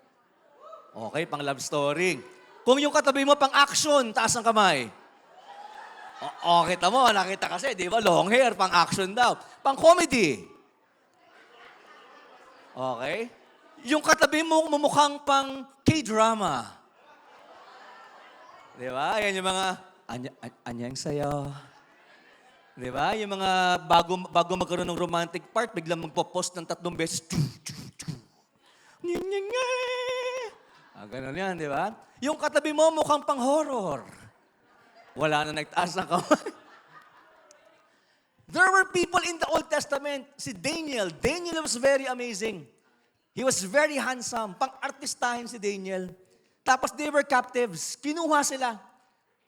Okay, pang love story. Kung yung katabi mo pang action, taas ang kamay. Kita mo, nakita kasi, di ba? Long hair, pang action daw. Pang comedy. Okay? Yung katabi mo mukhang pang K-drama. Di ba? Yan yung mga, anyang sayo. Di ba? Yung mga bago magkaroon ng romantic part, biglang magpo-post ng 3 beses. Ganun yan, di ba? Yung katabi mo mukhang pang horror. Wala na nagtaas ng kamay. There were people in the Old Testament, si Daniel. Daniel was very amazing. He was very handsome. Pang-artistahin si Daniel. Tapos they were captives. Kinuha sila.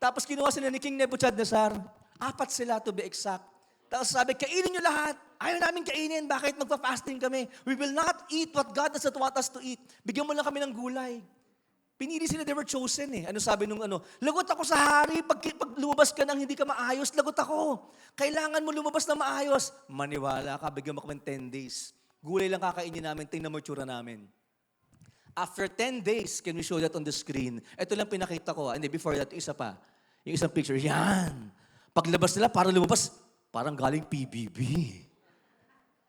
Tapos kinuha sila ni King Nebuchadnezzar. 4 sila to be exact. Tapos sabi, kainin nyo lahat. Ayaw namin kainin. Bakit magpa-fasting kami? We will not eat what God does not want us to eat. Bigyan mo lang kami ng gulay. Pinili sila, they were chosen eh. Ano sabi nung lagot ako sa hari, pag lumabas ka nang hindi ka maayos, lagot ako. Kailangan mo lumabas na maayos. Maniwala ka, bigyan mo kami 10 days. Gulay lang kakainin namin, tingnan mo yung tsura namin. After 10 days, can we show that on the screen? Ito lang pinakita ko. Hindi, before that, isa pa. Yung isang picture, yan. Paglabas nila, parang lumabas, parang galing PBB.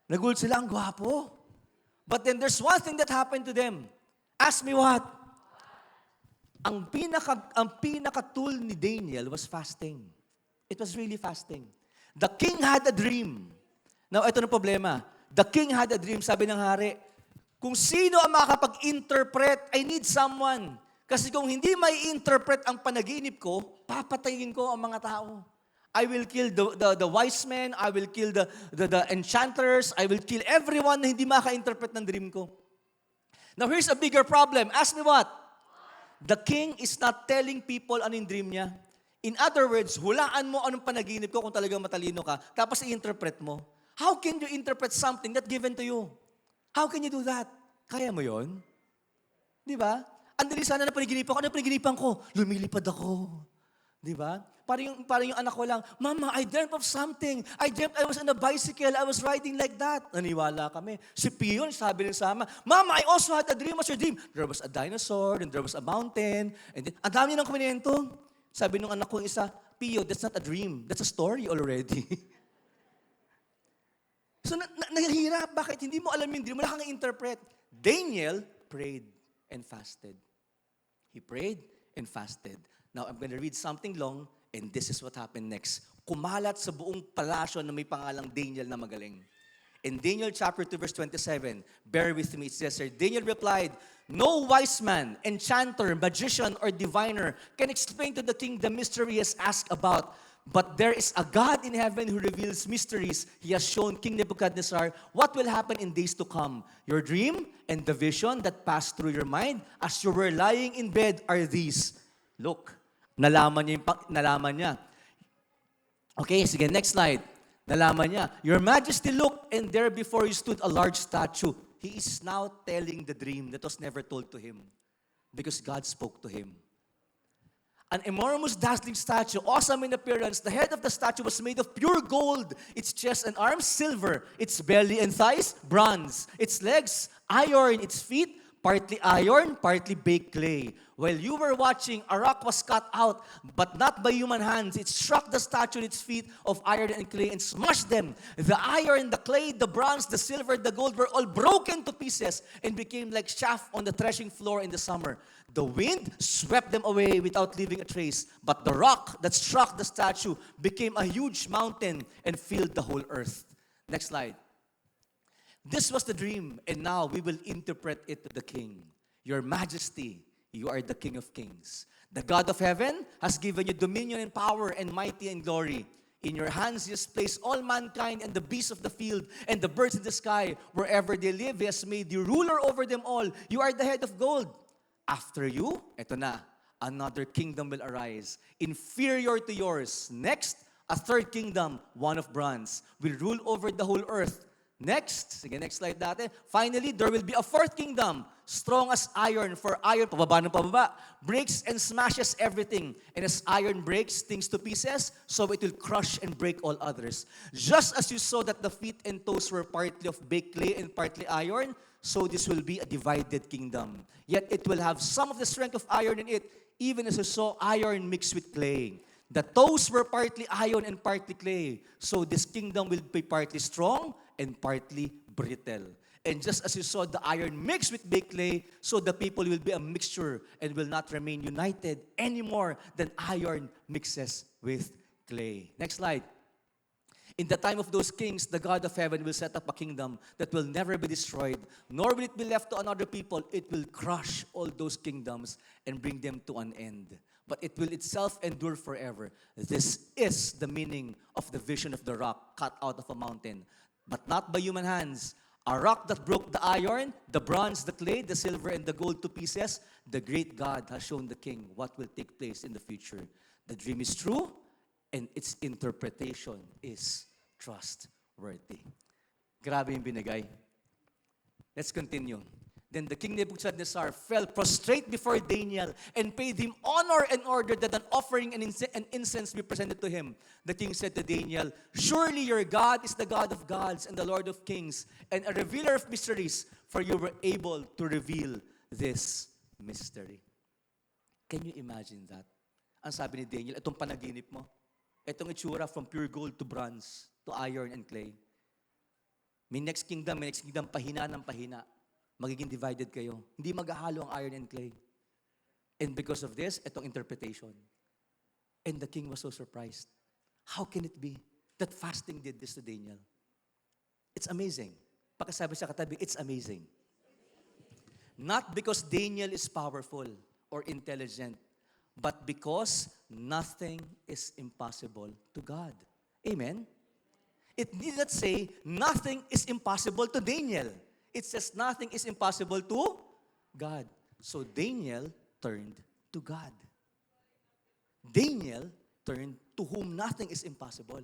Nagulat sila, ang gwapo. But then there's one thing that happened to them. Ask me what? Ang pinaka-tool ni Daniel was fasting. It was really fasting. The king had a dream. Now, ito na problema. The king had a dream, sabi ng hari, kung sino ang makakapag-interpret, I need someone. Kasi kung hindi may interpret ang panaginip ko, papatayin ko ang mga tao. I will kill the wise men, I will kill the enchanters, I will kill everyone na hindi maka-interpret ng dream ko. Now, here's a bigger problem. Ask me what? The king is not telling people ano yung dream niya. In other words, hulaan mo anong panaginip ko kung talagang matalino ka, tapos i-interpret mo. How can you interpret something that given to you? How can you do that? Kaya mo yon? Di ba? Andali sana na panaginipan ko. Ano panaginipan ko? Lumilipad ako. Di ba? Parang yung anak ko lang, Mama, I dreamt of something. I dreamt I was on a bicycle. I was riding like that. Naniwala kami. Si Pion, sabi rin sama, Mama, I also had a dream. What's your dream? There was a dinosaur, and there was a mountain. And then, ang dami ng kuminento. Sabi nung anak ko isa, Pio, that's not a dream. That's a story already. So, nahihirap. Bakit? Hindi mo alam yung dream. Wala kang interpret. Daniel prayed and fasted. He prayed and fasted. Now, I'm going to read something long, and this is what happened next. Kumalat sa buong palasyo na may pangalang Daniel na magaling. In Daniel chapter 2, verse 27, bear with me, it says here, Daniel replied, no wise man, enchanter, magician, or diviner can explain to the king the mystery he has asked about. But there is a God in heaven who reveals mysteries. He has shown King Nebuchadnezzar what will happen in days to come. Your dream and the vision that passed through your mind as you were lying in bed are these. Look, nalaman niya. Okay, sige, next slide. Nalaman niya. Your Majesty, look, and there before you stood a large statue. He is now telling the dream that was never told to him because God spoke to him. An enormous dazzling statue, awesome in appearance. The head of the statue was made of pure gold. Its chest and arms, silver. Its belly and thighs, bronze. Its legs, iron. Its feet, partly iron, partly baked clay. While you were watching, a rock was cut out, but not by human hands. It struck the statue on its feet of iron and clay and smashed them. The iron, the clay, the bronze, the silver, the gold were all broken to pieces and became like chaff on the threshing floor in the summer. The wind swept them away without leaving a trace, but the rock that struck the statue became a huge mountain and filled the whole earth. Next slide. This was the dream, and now we will interpret it to the king. Your majesty, you are the King of kings. The God of heaven has given you dominion and power and mighty and glory. In your hands he has placed all mankind and the beasts of the field and the birds in the sky. Wherever they live, he has made you ruler over them all. You are the head of gold. After you, eto na, another kingdom will arise, inferior to yours. Next, a third kingdom, one of bronze, will rule over the whole earth. Next, sige, next slide natin. Finally, there will be a fourth kingdom, strong as iron, for iron, pababa ng pababa, breaks and smashes everything. And as iron breaks things to pieces, so it will crush and break all others. Just as you saw that the feet and toes were partly of baked clay and partly iron, so this will be a divided kingdom. Yet it will have some of the strength of iron in it, even as you saw iron mixed with clay. The toes were partly iron and partly clay, so this kingdom will be partly strong and partly brittle. And just as you saw the iron mixed with baked clay, so the people will be a mixture and will not remain united any more than iron mixes with clay. Next slide. In the time of those kings, the God of heaven will set up a kingdom that will never be destroyed, nor will it be left to another people. It will crush all those kingdoms and bring them to an end. But it will itself endure forever. This is the meaning of the vision of the rock cut out of a mountain, but not by human hands. A rock that broke the iron, the bronze, the clay, the silver, and the gold to pieces. The great God has shown the king what will take place in the future. The dream is true, and its interpretation is trustworthy. Grabe yung binigay. Let's continue. Then the king Nebuchadnezzar fell prostrate before Daniel and paid him honor and ordered that an offering and incense be presented to him. The king said to Daniel, "Surely your God is the God of gods and the Lord of kings and a revealer of mysteries, for you were able to reveal this mystery." Can you imagine that? Ang sabi ni Daniel, itong panaginip mo, itong itsura from pure gold to bronze, to iron and clay. May next kingdom, pahina ng pahina. Magiging divided kayo. Hindi maghahalo ang iron and clay. And because of this, itong interpretation. And the king was so surprised. How can it be that fasting did this to Daniel? It's amazing. Pagkasabi sa katabi, it's amazing. Not because Daniel is powerful or intelligent, but because nothing is impossible to God. Amen? It did not say nothing is impossible to Daniel. It says nothing is impossible to God. So Daniel turned to God. Daniel turned to whom nothing is impossible.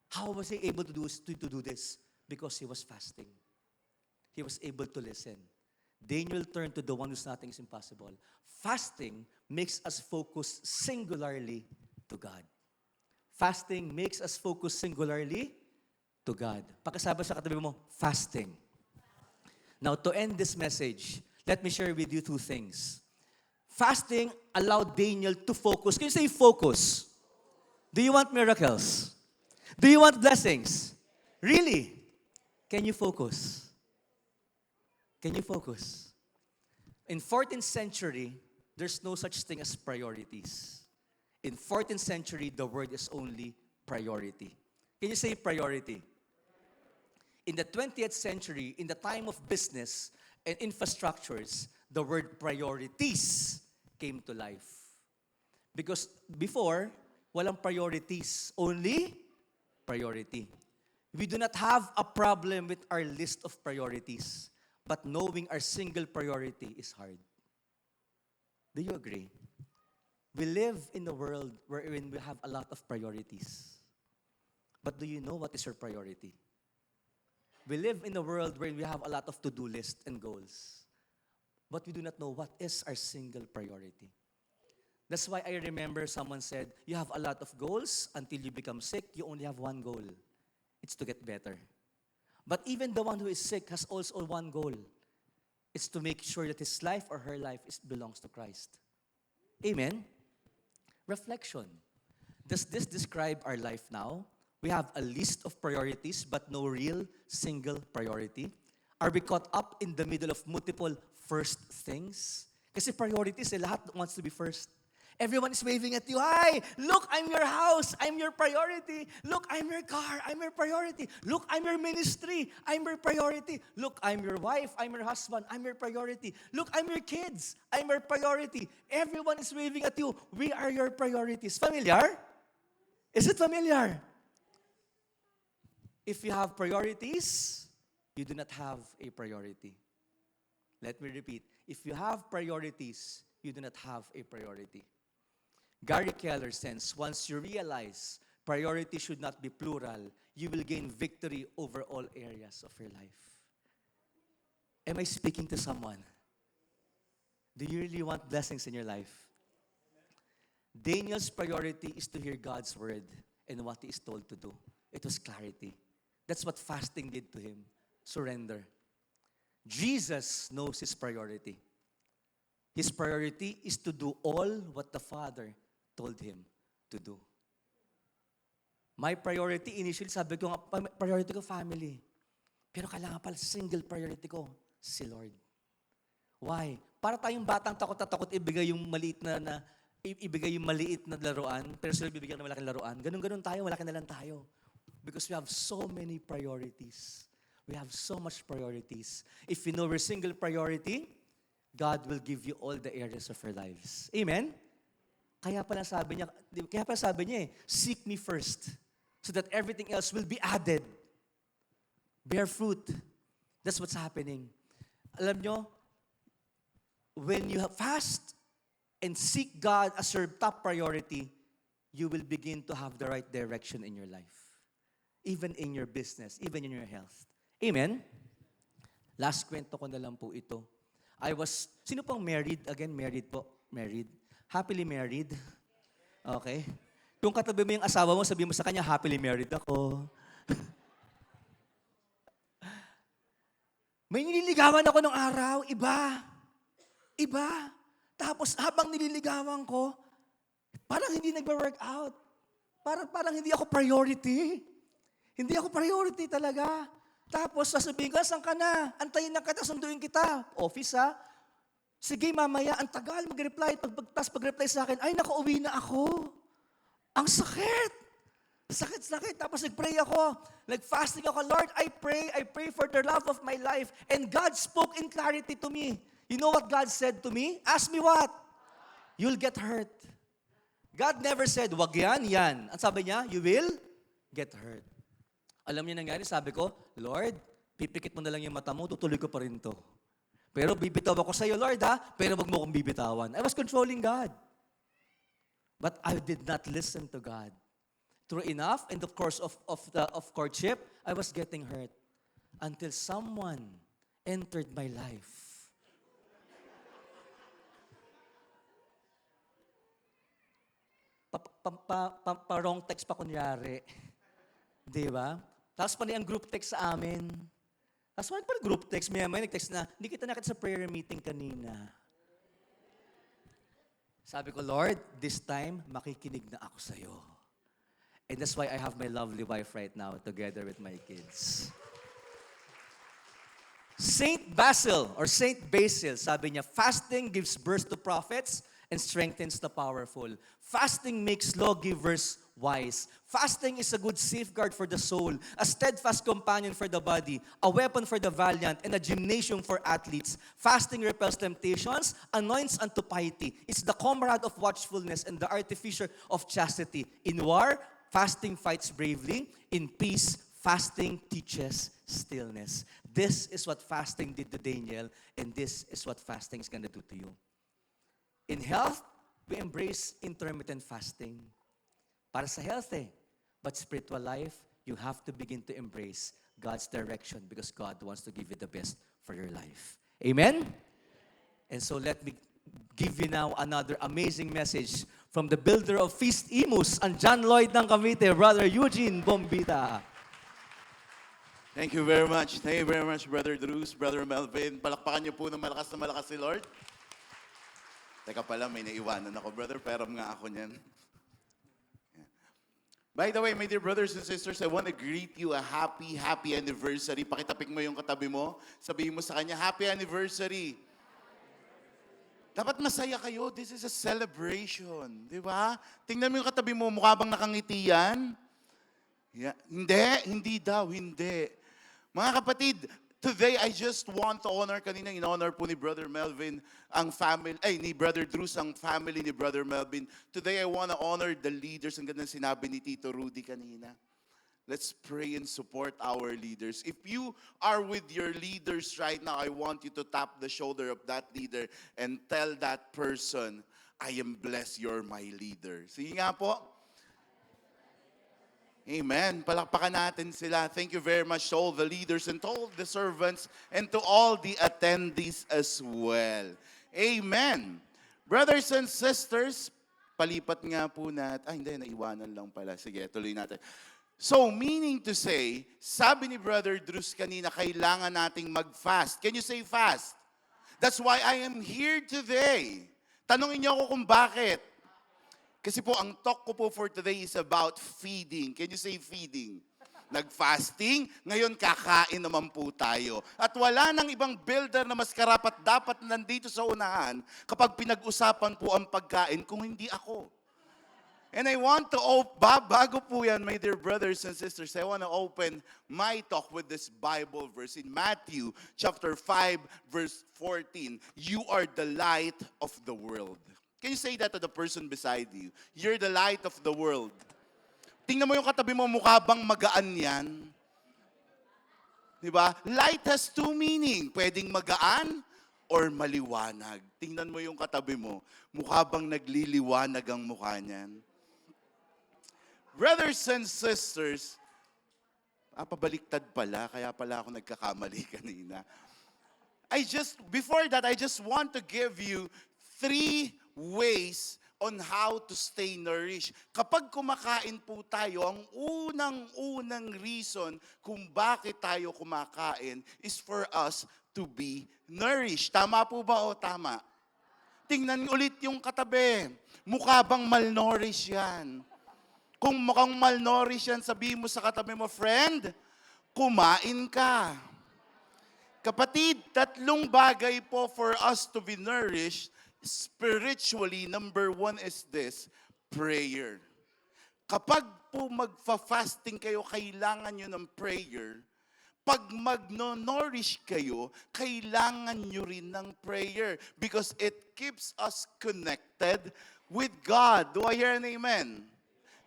How was he able to do this? Because he was fasting. He was able to listen. Daniel turned to the one whose nothing is impossible. Fasting makes us focus singularly to God. Fasting makes us focus singularly to God. Pakisabi sa katabi mo, fasting. Now, to end this message, let me share with you two things. Fasting allowed Daniel to focus. Can you say focus? Do you want miracles? Do you want blessings? Really? Can you focus? Can you focus? In 14th century, there's no such thing as priorities. In 14th century, the word is only priority. Can you say priority? In the 20th century, in the time of business and infrastructures, the word priorities came to life. Because before, walang priorities, only priority. We do not have a problem with our list of priorities, but knowing our single priority is hard. Do you agree? We live in a world wherein we have a lot of priorities. But do you know what is your priority? We live in a world where we have a lot of to-do lists and goals. But we do not know what is our single priority. That's why I remember someone said, you have a lot of goals until you become sick, you only have one goal. It's to get better. But even the one who is sick has also one goal. is to make sure that his life or her life belongs to Christ. Amen? Reflection. Does this describe our life now? We have a list of priorities but no real single priority. Are we caught up in the middle of multiple first things? Kasi priorities, lahat wants to be first. Everyone is waving at you. Hi, look, I'm your house. I'm your priority. Look, I'm your car. I'm your priority. Look, I'm your ministry. I'm your priority. Look, I'm your wife. I'm your husband. I'm your priority. Look, I'm your kids. I'm your priority. Everyone is waving at you. We are your priorities. Familiar? Is it familiar? If you have priorities, you do not have a priority. Let me repeat. If you have priorities, you do not have a priority. Gary Keller says, once you realize priority should not be plural, you will gain victory over all areas of your life. Am I speaking to someone? Do you really want blessings in your life? Daniel's priority is to hear God's word and what he is told to do. It was clarity. That's what fasting did to him. Surrender. Jesus knows his priority. His priority is to do all what the Father told him to do. My priority, initially sabi ko, priority ko family. Pero kailangan pala single priority ko, si Lord. Why? Para tayong batang takot na takot ibigay yung maliit na laruan, pero sila bibigyan ng malaking laruan. Ganun tayo, malaki na lang tayo. Because we have so many priorities. We have so much priorities. If you know your single priority, God will give you all the areas of your lives. Amen? Kaya pala sabi niya, seek me first so that everything else will be added. Bear fruit. That's what's happening. Alam nyo, when you fast and seek God as your top priority, you will begin to have the right direction in your life. Even in your business, even in your health. Amen? Last kwento ko na lang po ito. Sino pang married? Again, married po. Married. Happily married. Okay. Kung katabi mo yung asawa mo, sabihin mo sa kanya, happily married ako. May nililigawan ako nung araw. Iba. Tapos habang nililigawan ko, parang hindi nagwa-work out. Parang hindi ako priority. Hindi ako priority talaga. Tapos sasabihin ko, saan ka na? Antayin na kita, sunduin kita. Office ha? Sige, mamaya, ang tagal mag-reply. Tapos pag-reply sa akin, ay, nakauwi na ako. Ang sakit. Sakit. Tapos nag-pray ako. Nag-fasting ako. Lord, I pray for the love of my life. And God spoke in clarity to me. You know what God said to me? Ask me what? You'll get hurt. God never said, wag yan. Ang sabi niya, you will get hurt. Alam niyo nangyari, sabi ko, Lord, pipikit mo na lang yung mata mo, tutuloy ko pa rin to. Pero bibitaw ako sa iyo, Lord, ha? Pero wag mo akong bibitawan. I was controlling God. But I did not listen to God. True enough, in the course of courtship, I was getting hurt. Until someone entered my life. Wrong text pa kunyari. Di ba? Tapos pa ang group text sa amin. Tapos pa group text, may nag-text na, hindi kita nakita sa prayer meeting kanina. Sabi ko, Lord, this time, makikinig na ako sa'yo. And that's why I have my lovely wife right now, together with my kids. Saint Basil, sabi niya, fasting gives birth to prophets and strengthens the powerful. Fasting makes lawgivers wise. Fasting is a good safeguard for the soul, a steadfast companion for the body, a weapon for the valiant, and a gymnasium for athletes. Fasting repels temptations, anoints unto piety. It's the comrade of watchfulness and the artificer of chastity. In war, fasting fights bravely. In peace, fasting teaches stillness. This is what fasting did to Daniel, and this is what fasting is going to do to you. In health, we embrace intermittent fasting. Para sa health But spiritual life, you have to begin to embrace God's direction because God wants to give you the best for your life. Amen? And so let me give you now another amazing message from the builder of Feast Imus and John Lloyd ng Cavite, Brother Eugene Bombita.
Thank you very much. Thank you very much, Brother Drews, Brother Melvin. Palakpakan niyo po ng malakas na malakas si Lord. Teka pala, may naiwanan ako, brother. Pero nga ako niyan. Yeah. By the way, my dear brothers and sisters, I want to greet you a happy, happy anniversary. Pakitapik mo yung katabi mo. Sabihin mo sa kanya, happy anniversary. Dapat masaya kayo. This is a celebration. Di ba? Tingnan mo yung katabi mo, mukha bang nakangiti yan? Yeah. Hindi daw, hindi. Mga kapatid, today I just want to honor, kanina in-honor po ni Brother Melvin ang family, ni Brother Drews ang family ni Brother Melvin. Today I want to honor the leaders. Ang gandang sinabi ni Tito Rudy kanina. Let's pray and support our leaders. If you are with your leaders right now, I want you to tap the shoulder of that leader and tell that person, I am blessed, you're my leader. Sige nga po. Amen. Palakpakan natin sila. Thank you very much to all the leaders and to all the servants and to all the attendees as well. Amen. Brothers and sisters, palipat nga po natin. Hindi, naiwanan lang pala. Sige, tuloy natin. So, meaning to say, sabi ni Brother Drews kanina, kailangan nating mag-fast. Can you say fast? That's why I am here today. Tanungin niyo ako kung bakit. Kasi po, ang talk ko po for today is about feeding. Can you say feeding? Nag-fasting, ngayon kakain naman po tayo. At wala nang ibang builder na mas karapat dapat nandito sa unahan kapag pinag-usapan po ang pagkain kung hindi ako. And I want to bago po yan, my dear brothers and sisters, I want to open my talk with this Bible verse in Matthew chapter 5, verse 14. You are the light of the world. Can you say that to the person beside you? You're the light of the world. Tingnan mo yung katabi mo, mukha bang magaan yan? Diba? Light has two meaning. Pwedeng magaan or maliwanag. Tingnan mo yung katabi mo, mukha bang nagliliwanag ang mukha niyan? Brothers and sisters, pabaliktad pala, kaya pala ako nagkakamali kanina. Before that, I just want to give you 3 ways on how to stay nourished. Kapag kumakain po tayo, ang unang reason kung bakit tayo kumakain is for us to be nourished. Tama po ba o tama? Tingnan ulit yung katabi. Mukha bang malnourished yan? Kung mukhang malnourished yan, sabihin mo sa katabi mo, friend, kumain ka. Kapatid, 3 bagay po for us to be nourished. Spiritually, number 1 is this, prayer. Kapag po magfa-fasting kayo, kailangan nyo ng prayer. Pag magno-nourish kayo, kailangan nyo rin ng prayer because it keeps us connected with God. Do I hear an amen?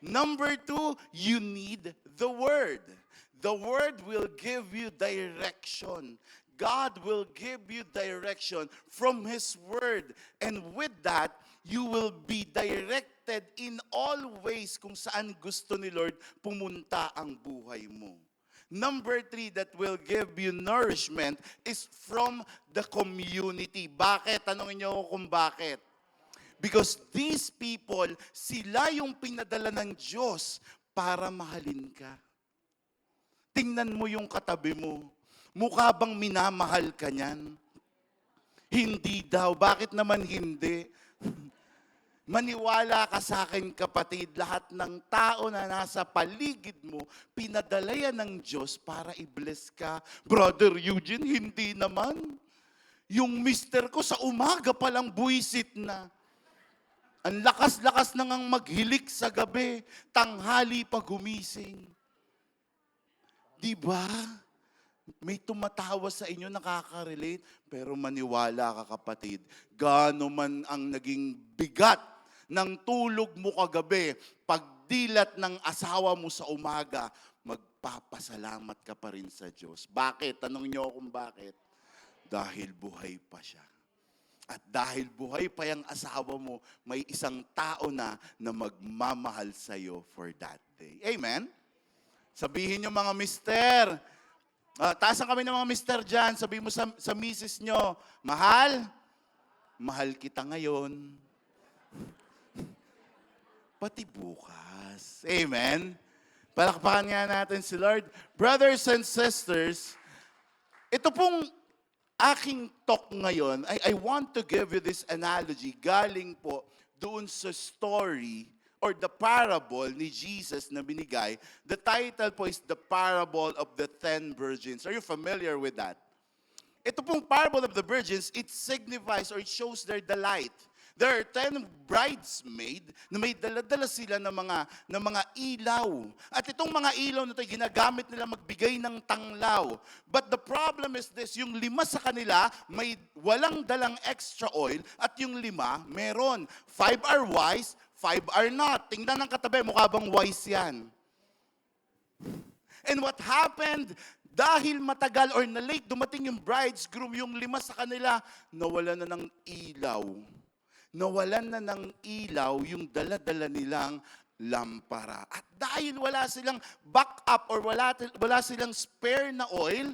Number 2, you need the Word. The Word will give you direction. God will give you direction from His Word. And with that, you will be directed in all ways kung saan gusto ni Lord pumunta ang buhay mo. Number 3 that will give you nourishment is from the community. Bakit? Tanungin niyo ako kung bakit. Because these people, sila yung pinadala ng Diyos para mahalin ka. Tingnan mo yung katabi mo. Mukha bang minamahal ka niyan? Hindi daw. Bakit naman hindi? Maniwala ka sa akin, kapatid, lahat ng tao na nasa paligid mo, pinadala yan ng Diyos para i-bless ka. Brother Eugene, hindi naman. Yung mister ko sa umaga palang buwisit na. Ang lakas-lakas na ngang maghilik sa gabi, tanghali pa gumising. Diba? May tumatawa sa inyo, nakaka-relate, pero maniwala ka, kapatid, gaano man ang naging bigat ng tulog mo kagabi, pagdilat ng asawa mo sa umaga, magpapasalamat ka pa rin sa Diyos. Bakit? Tanong niyo kung bakit. Dahil buhay pa siya. At dahil buhay pa yung asawa mo, may isang tao na magmamahal sa'yo for that day. Amen? Sabihin niyo mga mister, taasan kami ng mga mister dyan. Sabihin mo sa misis nyo, mahal, mahal kita ngayon. Pati bukas. Amen? Palakpakan nga natin si Lord. Brothers and sisters, ito pong aking talk ngayon, I want to give you this analogy galing po doon sa story or the parable ni Jesus na binigay. The title po is The Parable of the 10 Virgins. Are you familiar with that? Ito pong parable of the virgins, it signifies or it shows their delight. There are 10 bridesmaids na may dala-dala sila ng mga ilaw. At itong mga ilaw na ito, ginagamit nila magbigay ng tanglaw. But the problem is this, yung 5 sa kanila, may walang dalang extra oil, at yung 5, meron. 5 are wise, 5 are not. Tingnan ng katabi, mukha bang wise yan? And what happened, dahil matagal or na-late dumating yung bridegroom, yung 5 sa kanila, nawalan na ng ilaw. Nawalan na ng ilaw yung dala-dala nilang lampara. At dahil wala silang backup or wala silang spare na oil,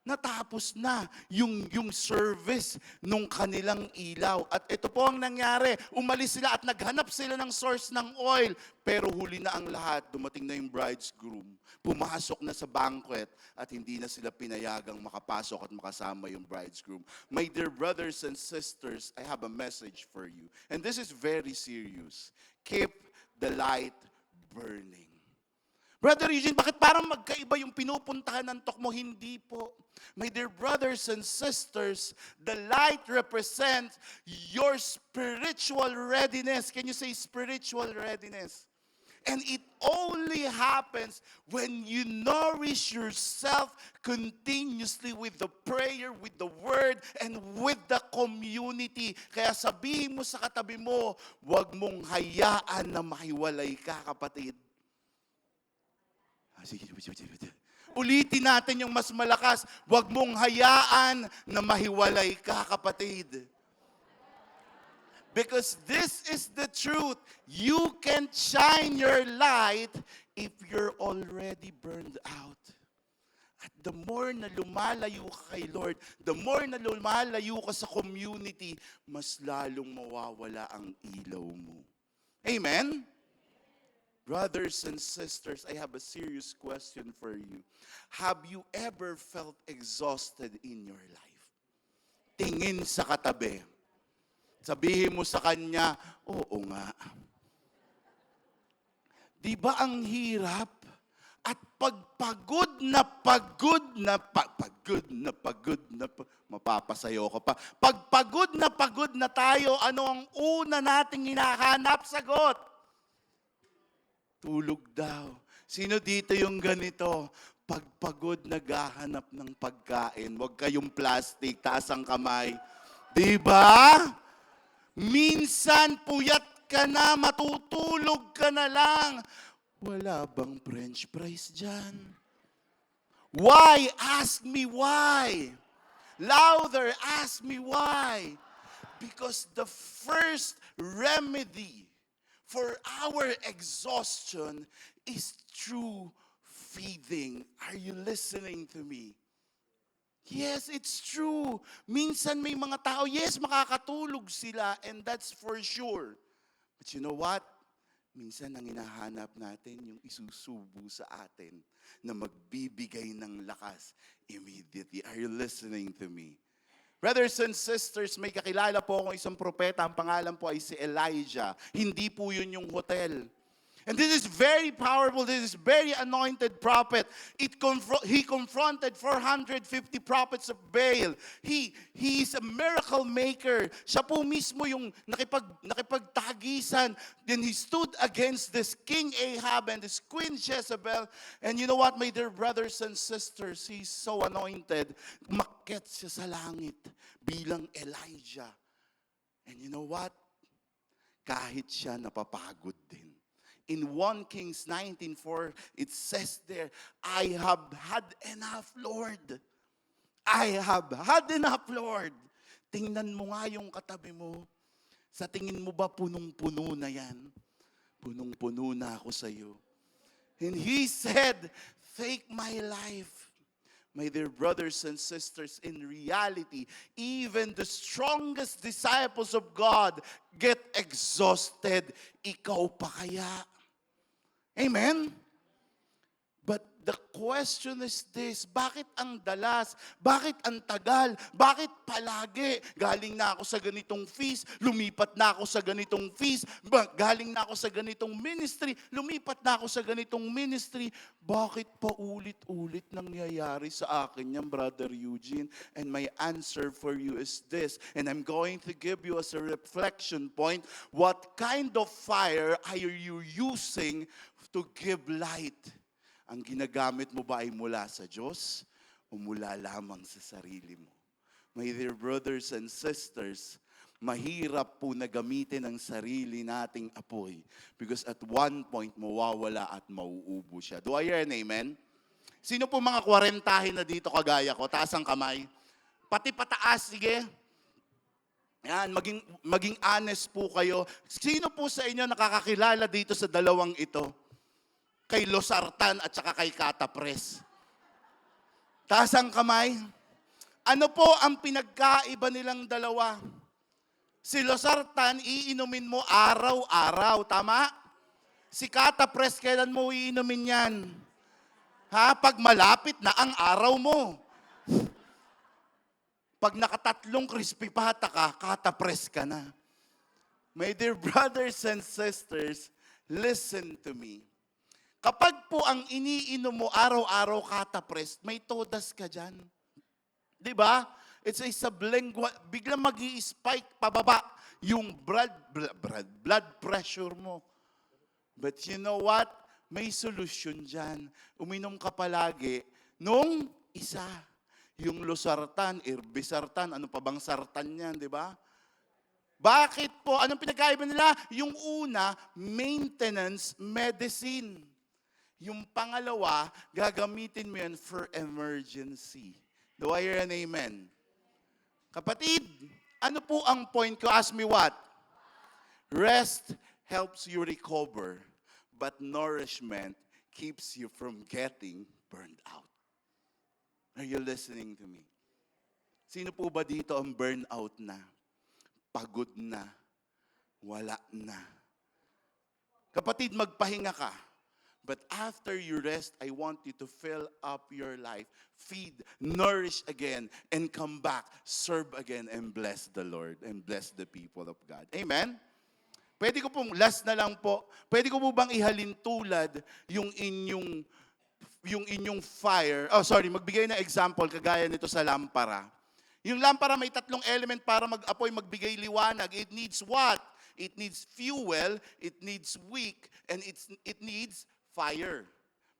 natapos na yung service nung kanilang ilaw. At ito po ang nangyari. Umalis sila at naghanap sila ng source ng oil. Pero huli na ang lahat. Dumating na yung bridegroom. Pumasok na sa banquet at hindi na sila pinayagang makapasok at makasama yung bridegroom. My dear brothers and sisters, I have a message for you. And this is very serious. Keep the light burning. Brother Eugene, bakit parang magkaiba yung pinupuntahan ng talk mo? Hindi po. My dear brothers and sisters, the light represents your spiritual readiness. Can you say spiritual readiness? And it only happens when you nourish yourself continuously with the prayer, with the word, and with the community. Kaya sabihin mo sa katabi mo, huwag mong hayaan na mahiwalay ka, kapatid. Sige. Ulitin natin yung mas malakas. Huwag mong hayaan na mahiwalay ka, kapatid. Because this is the truth. You can't shine your light if you're already burned out. At the more na lumalayo ka kay Lord, the more na lumalayo ka sa community, mas lalong mawawala ang ilaw mo. Amen? Brothers and sisters, I have a serious question for you. Have you ever felt exhausted in your life? Tingin sa katabi. Sabihin mo sa kanya, oo nga. Di ba ang hirap? At pagpagod na, mapapasayo ko pa. Pagpagod na tayo, ano ang una nating hinahanap? Sagot. Tulog daw. Sino dito yung ganito? Pagpagod, naghahanap ng pagkain. Huwag kayong plastic, taas ang kamay. Di ba? Minsan, puyat ka na, matutulog ka na lang. Wala bang French fries dyan? Why? Ask me why. Louder, ask me why. Because the first remedy for our exhaustion is true feeding. Are you listening to me? Yes, it's true. Minsan may mga tao, yes, makakatulog sila, and that's for sure. But you know what? Minsan ang hinahanap natin yung isusubo sa atin na magbibigay ng lakas immediately. Are you listening to me? Brothers and sisters, may kakilala po akong isang propeta. Ang pangalan po ay si Elijah. Hindi po yun yung hotel. And this is very powerful. This is very anointed prophet. He confronted 450 prophets of Baal. He is a miracle maker. Siya po mismo yung nakipagtagisan. Then he stood against this King Ahab and this Queen Jezebel. And you know what, my dear brothers and sisters, he's so anointed. Umakyat siya sa langit bilang Elijah. And you know what? Kahit siya napapagod din. In 1 Kings 19:4, it says there, I have had enough, Lord. I have had enough, Lord. Tingnan mo nga yung katabi mo. Sa tingin mo ba punong-puno na yan? Punong-puno na ako sa iyo. And he said, take my life. My dear brothers and sisters, in reality, even the strongest disciples of God get exhausted. Ikaw pa kaya? Amen? The question is this, bakit ang dalas? Bakit ang tagal? Bakit palagi? Galing na ako sa ganitong feast, lumipat na ako sa ganitong feast, galing na ako sa ganitong ministry, lumipat na ako sa ganitong ministry. Bakit pa ulit-ulit nangyayari sa akin yan, Brother Eugene? And my answer for you is this, and I'm going to give you as a reflection point, what kind of fire are you using to give light? Ang ginagamit mo ba ay mula sa Diyos o mula lamang sa sarili mo? My dear brothers and sisters, mahirap po na gamitin ang sarili nating apoy because at one point mawawala at mauubo siya. Do I hear an amen? Sino po mga 40 na dito kagaya ko? Taas ang kamay. Pati pataas, sige. Yan, maging honest po kayo. Sino po sa inyo nakakakilala dito sa dalawang ito? Kay Losartan at saka kay Katapres. Taas ang kamay. Ano po ang pinagkaiba nilang dalawa? Si Losartan, iinumin mo araw-araw. Tama? Si Katapres, kailan mo iinumin yan? Ha? Pag malapit na ang araw mo. Pag nakatatlong crispy pata ka, Katapres ka na. My dear brothers and sisters, listen to me. Kapag po ang iniinom mo araw-araw Katapres, may todas ka dyan. Di ba? It's a sublingual, biglang mag-i-spike pababa yung blood pressure mo. But you know what? May solusyon dyan. Uminom ka palagi nung isa. Yung Losartan, Irbesartan, ano pa bang sartan yan, di ba? Bakit po? Anong pinagkaiba nila? Yung una, maintenance medicine. Yung pangalawa, gagamitin mo yan for emergency. Do I hear an amen? Kapatid, ano po ang point ko? Ask me what? Rest helps you recover, but nourishment keeps you from getting burned out. Are you listening to me? Sino po ba dito ang burnout na? Pagod na? Wala na? Kapatid, magpahinga ka. But after you rest, I want you to fill up your life, feed, nourish again, and come back, serve again, and bless the Lord, and bless the people of God. Amen? Pwede ko pong, last na lang po, pwede ko po bang ihalin tulad yung inyong fire? Magbigay na example, kagaya nito sa lampara. Yung lampara may 3 element para mag-apoy, magbigay liwanag. It needs what? It needs fuel, it needs wick, and it needs fire.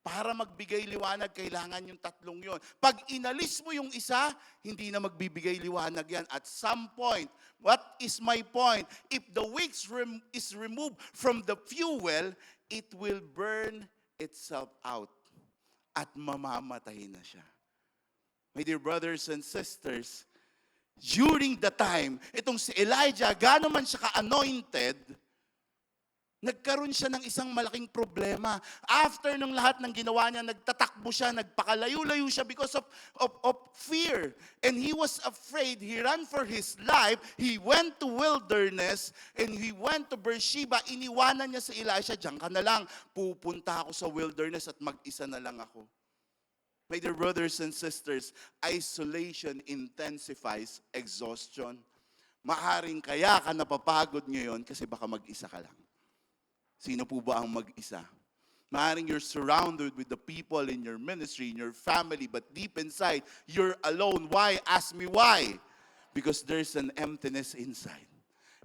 Para magbigay liwanag, kailangan yung 3 yon. Pag inalis mo yung isa, hindi na magbibigay liwanag yan. At some point, what is my point? If the wick is removed from the fuel, it will burn itself out. At mamamatay na siya. My dear brothers and sisters, during the time, itong si Elijah, gaano man siya ka-anointed, nagkaroon siya ng isang malaking problema. After ng lahat ng ginawa niya, nagtatakbo siya, nagpakalayo-layo siya because of fear. And he was afraid. He ran for his life. He went to wilderness and he went to Beersheba. Iniwanan niya sa Elisha, diyan ka na lang. Pupunta ako sa wilderness at mag-isa na lang ako. My dear brothers and sisters, isolation intensifies exhaustion. Maaring kaya ka napapagod ngayon kasi baka mag-isa ka lang. Sino po ba ang mag-isa? Maaaring you're surrounded with the people in your ministry, in your family, but deep inside, you're alone. Why? Ask me why. Because there's an emptiness inside.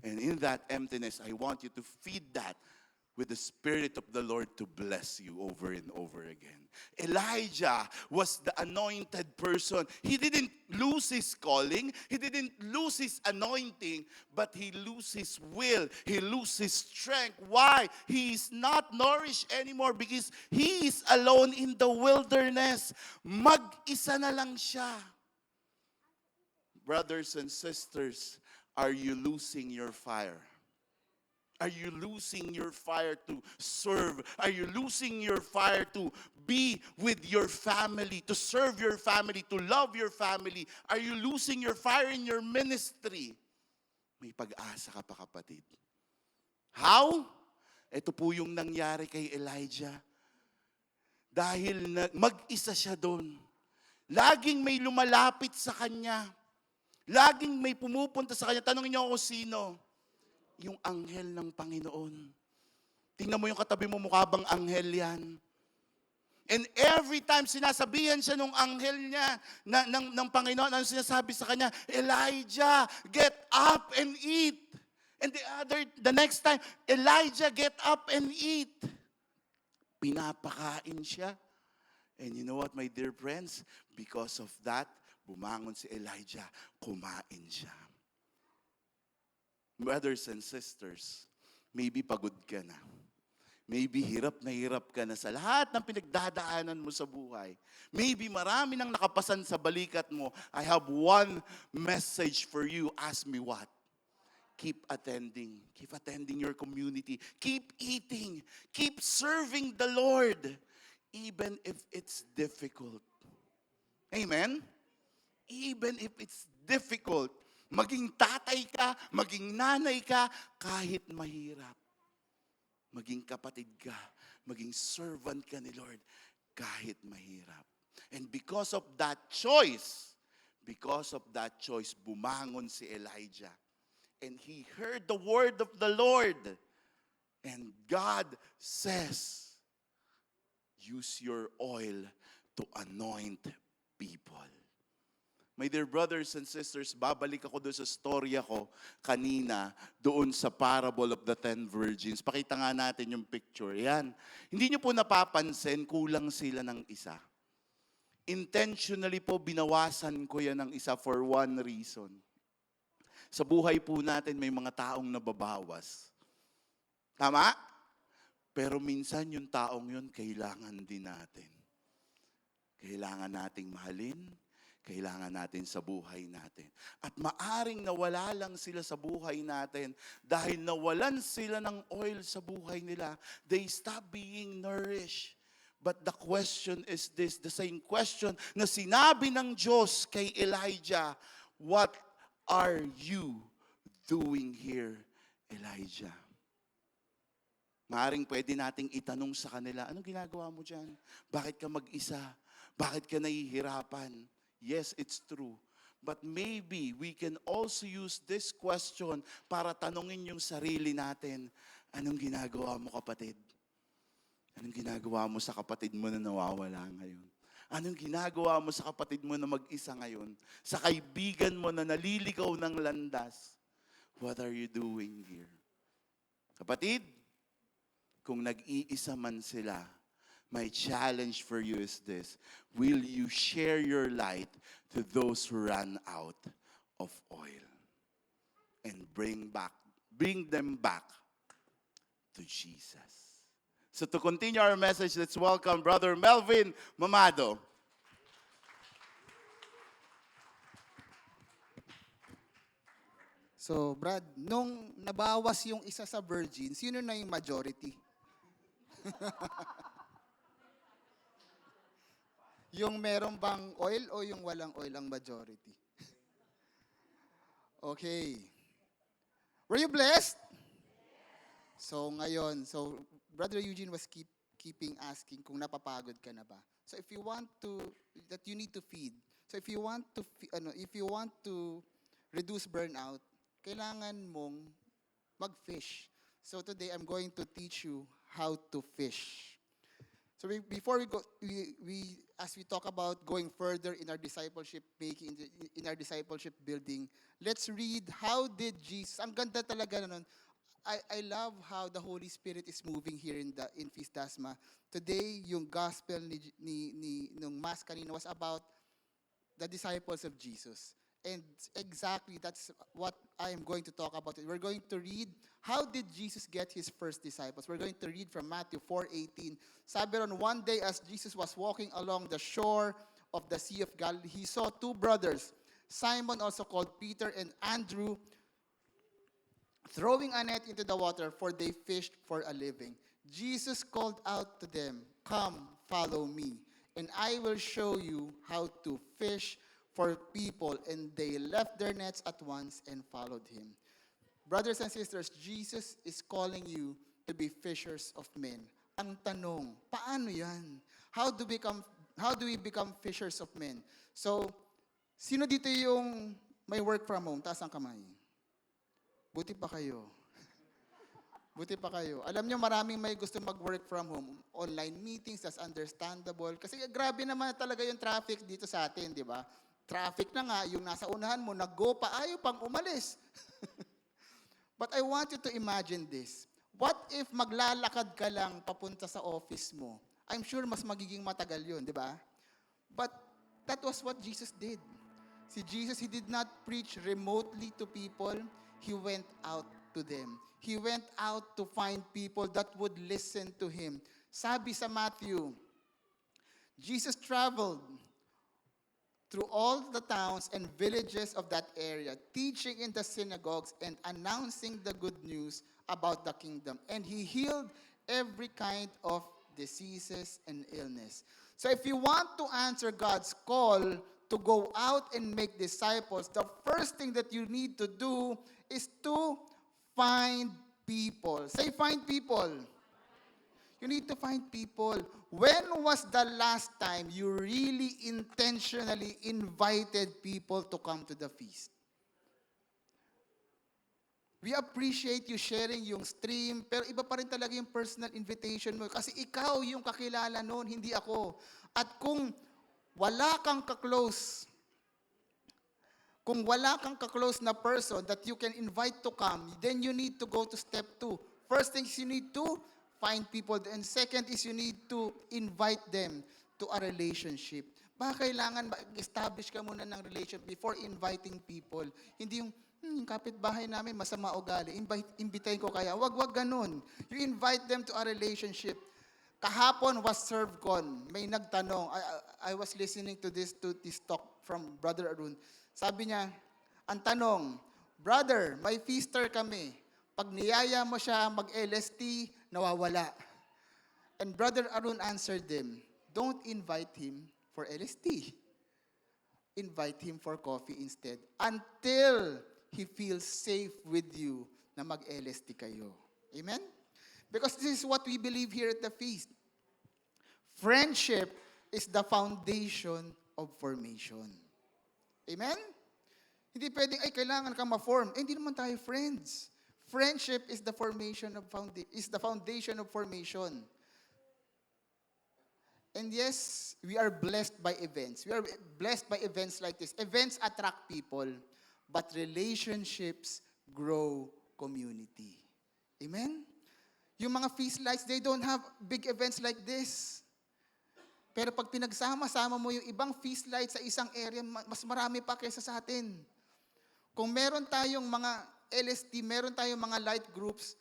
And in that emptiness, I want you to feed that with the Spirit of the Lord to bless you over and over again. Elijah was the anointed person. He didn't lose his calling. He didn't lose his anointing, but he lost his will. He lost his strength. Why? He is not nourished anymore because he is alone in the wilderness. Mag-isa na lang siya. Brothers and sisters, are you losing your fire? Are you losing your fire to serve? Are you losing your fire to be with your family, to serve your family, to love your family? Are you losing your fire in your ministry? May pag-asa ka pa, kapatid. How? Ito po yung nangyari kay Elijah. Dahil mag-isa siya doon. Laging may lumalapit sa kanya. Laging may pumupunta sa kanya. Tanungin niyo ako sino? Yung anghel ng Panginoon. Tingnan mo yung katabi mo, mukha bang anghel yan? And every time sinasabihan siya nung anghel niya, ng Panginoon, ano sinasabi sa kanya? Elijah, get up and eat. And the next time, Elijah, get up and eat. Pinapakain siya. And you know what, my dear friends? Because of that, bumangon si Elijah, kumain siya. Brothers and sisters, maybe pagod ka na. Maybe hirap ka na sa lahat ng pinagdadaanan mo sa buhay. Maybe marami nang nakapasan sa balikat mo. I have one message for you. Ask me what? Keep attending. Keep attending your community. Keep eating. Keep serving the Lord. Even if it's difficult. Amen? Even if it's difficult. Maging tatay ka, maging nanay ka, kahit mahirap. Maging kapatid ka, maging servant ka ni Lord, kahit mahirap. And because of that choice, bumangon si Elijah. And he heard the word of the Lord. And God says, use your oil to anoint people. My dear brothers and sisters, babalik ako doon sa storya ko kanina, doon sa parable of the 10 virgins. Pakita nga natin yung picture. Yan. Hindi nyo po napapansin, kulang sila ng isa. Intentionally po, binawasan ko yan ng isa for one reason. Sa buhay po natin, may mga taong nababawas. Tama? Pero minsan yung taong yun, kailangan din natin. Kailangan nating mahalin, kailangan natin sa buhay natin. At maaring nawala lang sila sa buhay natin dahil nawalan sila ng oil sa buhay nila. They stop being nourished. But the question is this, the same question na sinabi ng Diyos kay Elijah, what are you doing here, Elijah? Maaring pwede nating itanong sa kanila, anong ginagawa mo dyan? Bakit ka mag-isa? Bakit ka nahihirapan? Yes, it's true. But maybe we can also use this question para tanungin yung sarili natin, anong ginagawa mo, kapatid? Anong ginagawa mo sa kapatid mo na nawawala ngayon? Anong ginagawa mo sa kapatid mo na mag-isa ngayon? Sa kaibigan mo na naliligaw ng landas? What are you doing here? Kapatid, kung nag-iisa man sila, my challenge for you is this. Will you share your light to those who run out of oil? And bring them back to Jesus. So to continue our message, let's welcome Brother Melvin Mamado.
So, Brad, nung nabawas yung isa sa virgin, sino na yung majority? Yung meron bang oil o yung walang oil ang majority? Okay. Were you blessed? So ngayon, Brother Eugene was keeping asking kung napapagod ka na ba. So if you want to, that you need to feed. So if you want to reduce burnout, kailangan mong mag-fish. So today I'm going to teach you how to fish. So before we go, as we talk about going further in our discipleship making, in our discipleship building, let's read how did Jesus. Ang ganda talaga nun. I love how the Holy Spirit is moving here in Feast Dasma. Today, yung gospel nung mass kanina was about the disciples of Jesus. And exactly that's what I am going to talk about. We're going to read how did Jesus get his first disciples. We're going to read from Matthew 4:18. Sabi ron, one day as Jesus was walking along the shore of the Sea of Galilee, he saw two brothers, Simon also called Peter and Andrew, throwing a net into the water, for they fished for a living. Jesus called out to them, "Come, follow me, and I will show you how to fish for people." And they left their nets at once and followed him. Brothers and sisters, Jesus is calling you to be fishers of men. Ang tanong, paano yan? how do we become fishers of men? So, sino dito yung may work from home? Taas ang kamay. Buti pa kayo. Buti pa kayo. Alam nyo, maraming may gusto mag-work from home. Online meetings, that's understandable. Kasi grabe naman talaga yung traffic dito sa atin, di ba? Traffic na nga, yung nasa unahan mo, nag-go pa, ayaw pang umalis. But I want you to imagine this. What if maglalakad ka lang papunta sa office mo? I'm sure mas magiging matagal yun, di ba? But that was what Jesus did. Si Jesus, He did not preach remotely to people. He went out to them. He went out to find people that would listen to Him. Sabi sa Matthew, Jesus traveled through all the towns and villages of that area, teaching in the synagogues and announcing the good news about the kingdom. And He healed every kind of diseases and illness. So if you want to answer God's call to go out and make disciples, the first thing that you need to do is to find people. Say, find people. You need to find people. When was the last time you really intentionally invited people to come to the feast? We appreciate you sharing yung stream, pero iba pa rin talaga yung personal invitation mo. Kasi ikaw yung kakilala noon, hindi ako. At kung wala kang ka-close, kung wala kang ka-close na person that you can invite to come, then you need to go to step 2. First thing is you need to find people. And second is you need to invite them to a relationship. Baka kailangan establish ka muna ng relationship before inviting people. Hindi yung, yung kapitbahay namin masama ugali, imbitahin ko kaya. Wag ganun. You invite them to a relationship. Kahapon was ServeCon. May nagtanong. I was listening to this talk from Brother Arun. Sabi niya, ang tanong, brother, may feaster kami. Pag niyaya mo siya mag-LST, nawawala. And Brother Arun answered them, don't invite him for LST. Invite him for coffee instead. Until he feels safe with you na mag-LST kayo. Amen? Because this is what we believe here at the feast. Friendship is the foundation of formation. Amen? Hindi pwedeng, ay, kailangan ka ma-form. Eh, hindi naman tayo friends. Friendship is the foundation of formation. And yes, we are blessed by events. We are blessed by events like this. Events attract people, but relationships grow community. Amen? Yung mga feast lights, they don't have big events like this. Pero pag pinagsama-sama mo yung ibang feast lights sa isang area, mas marami pa kaysa sa atin. Kung meron tayong mga LST, meron tayong mga light groups,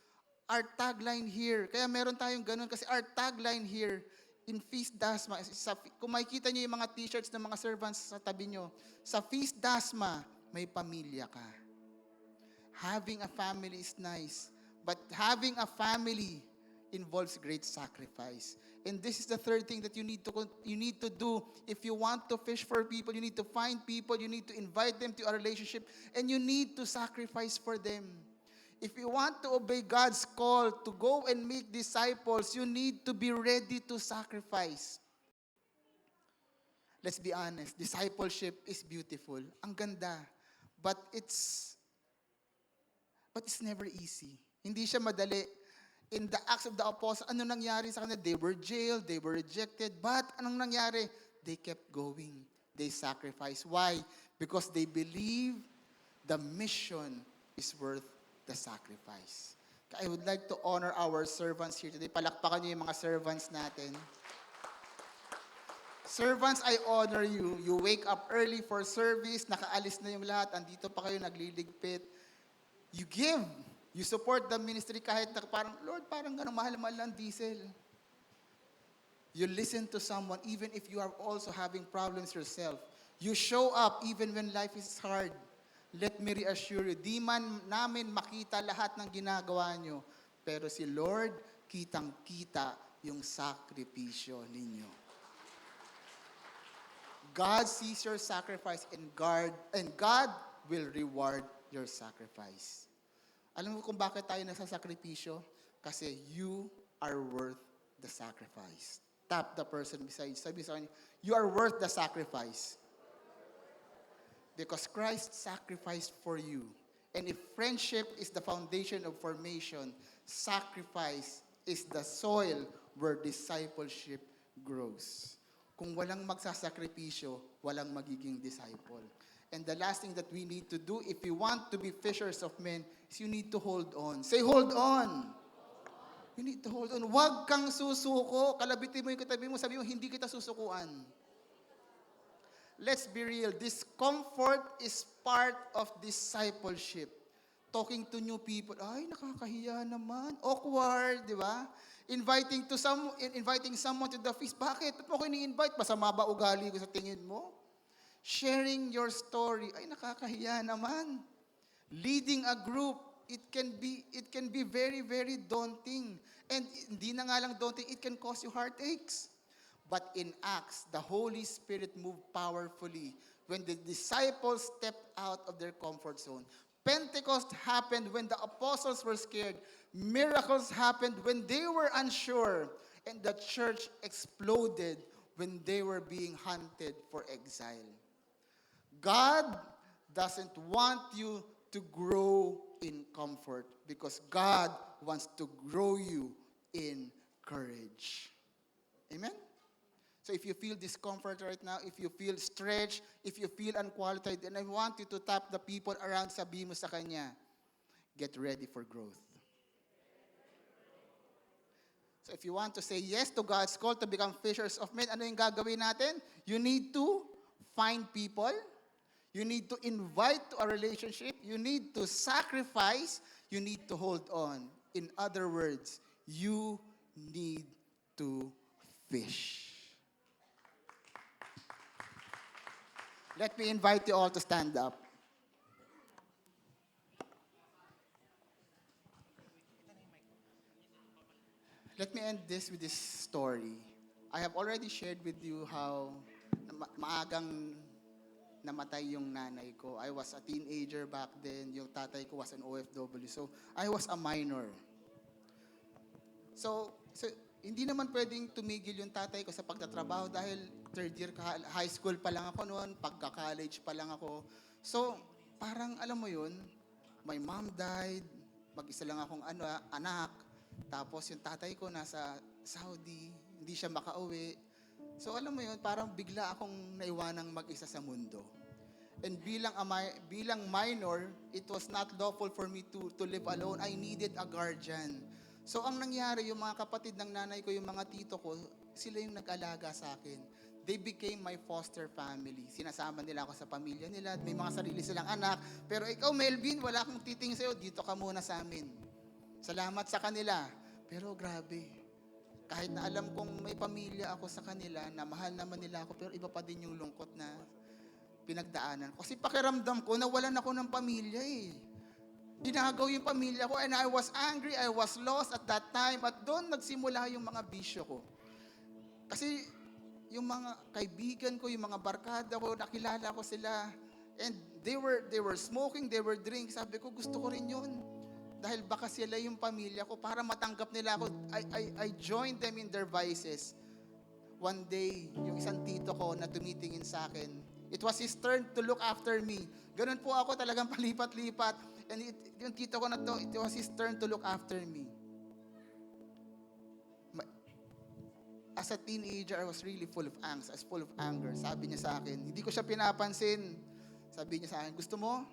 our tagline here, kaya meron tayong ganun, kasi our tagline here, in Feast Dasma, kung makikita nyo yung mga t-shirts ng mga servants sa tabi nyo, sa Feast Dasma, may pamilya ka. Having a family is nice, but having a family involves great sacrifice. And this is the third thing that you need to do. If you want to fish for people, you need to find people, you need to invite them to a relationship, and you need to sacrifice for them. If you want to obey God's call to go and make disciples, you need to be ready to sacrifice. Let's be honest, discipleship is beautiful. Ang ganda. But it's never easy. Hindi siya madali. In the Acts of the Apostles, ano nangyari sa kanila? They were jailed, they were rejected, but anong nangyari? They kept going. They sacrificed. Why? Because they believe the mission is worth the sacrifice. I would like to honor our servants here today. Palakpakan niyo yung mga servants natin. Servants, I honor you. You wake up early for service, nakaalis na yung lahat, andito pa kayo nagliligpit. You give. You support the ministry kahit na parang, Lord, parang ganun, mahal-mahal lang diesel. You listen to someone even if you are also having problems yourself. You show up even when life is hard. Let me reassure you, di man namin makita lahat ng ginagawa nyo, pero si Lord, kitang-kita yung sakripisyo ninyo. God sees your sacrifice and God will reward your sacrifice. Alam mo kung bakit tayo nagsasakripisyo? Kasi you are worth the sacrifice. tap the person beside you. Sabi sa kanya, you are worth the sacrifice. Because Christ sacrificed for you. And if friendship is the foundation of formation, sacrifice is the soil where discipleship grows. Kung walang magsasakripisyo, walang magiging disciple. And the last thing that we need to do if you want to be fishers of men is you need to hold on. Say, hold on. You need to hold on. Huwag kang susuko. Kalabitin mo yung katabi mo, sabi mo, hindi kita susukuan. Let's be real. Discomfort is part of discipleship. Talking to new people, ay, nakakahiya naman. Awkward, di ba? Inviting someone to the feast. Bakit? Ba't mo ko ini-invite? Masama ba ugali ko sa tingin mo? Sharing your story, ay, nakakahiya naman. Leading a group, it can be very, very daunting. And hindi na nga lang daunting, it can cause you heartaches. But in Acts, the Holy Spirit moved powerfully when the disciples stepped out of their comfort zone. Pentecost happened when the apostles were scared. Miracles happened when they were unsure. And the church exploded when they were being hunted for exile. God doesn't want you to grow in comfort because God wants to grow you in courage. Amen? So if you feel discomfort right now, if you feel stretched, if you feel unqualified, and I want you to tap the people around, sabi mo sa kanya, get ready for growth. So if you want to say yes to God's call to become fishers of men, ano yung gagawin natin? You need to find people. You need to invite to a relationship. You need to sacrifice. You need to hold on. In other words, you need to fish. Let me invite you all to stand up. Let me end this with this story. I have already shared with you how maagang namatay yung nanay ko. I was a teenager back then. Yung tatay ko was an OFW. So, I was a minor. So hindi naman pwedeng tumigil yung tatay ko sa pagtatrabaho dahil third year high school pa lang ako noon, pagka-college pa lang ako. So, parang alam mo yun, my mom died, mag-isa lang akong anak, tapos yung tatay ko nasa Saudi, hindi siya makauwi. So alam mo yun, parang bigla akong naiwanang mag-isa sa mundo. And bilang minor, it was not lawful for me to live alone. I needed a guardian. So ang nangyari, yung mga kapatid ng nanay ko, yung mga tito ko, sila yung nag-alaga sa akin. They became my foster family. Sinasama nila ako sa pamilya nila. May mga sarili silang anak. Pero ikaw, Melvin, wala akong titing sa'yo. Dito ka muna sa amin. Salamat sa kanila. Pero grabe. Kahit na alam kong may pamilya ako sa kanila, na mahal naman nila ako, pero iba pa din yung lungkot na pinagdaanan ko. Kasi pakiramdam ko, nawalan ako ng pamilya eh. Ginagaw yung pamilya ko and I was angry, I was lost at that time. At doon nagsimula yung mga bisyo ko. Kasi yung mga kaibigan ko, yung mga barkada ko, nakilala ko sila. And they were smoking, they were drinking. Sabi ko, gusto ko rin yun. Dahil baka sila yung pamilya ko, para matanggap nila ako, I joined them in their vices. One day, yung isang tito ko na tumitingin sa akin, it was his turn to look after me. Ganun po ako talagang palipat-lipat. And yung tito ko na to, it was his turn to look after me. As a teenager, I was really full of angst. I was full of anger. Sabi niya sa akin, hindi ko siya pinapansin. Sabi niya sa akin, gusto mo?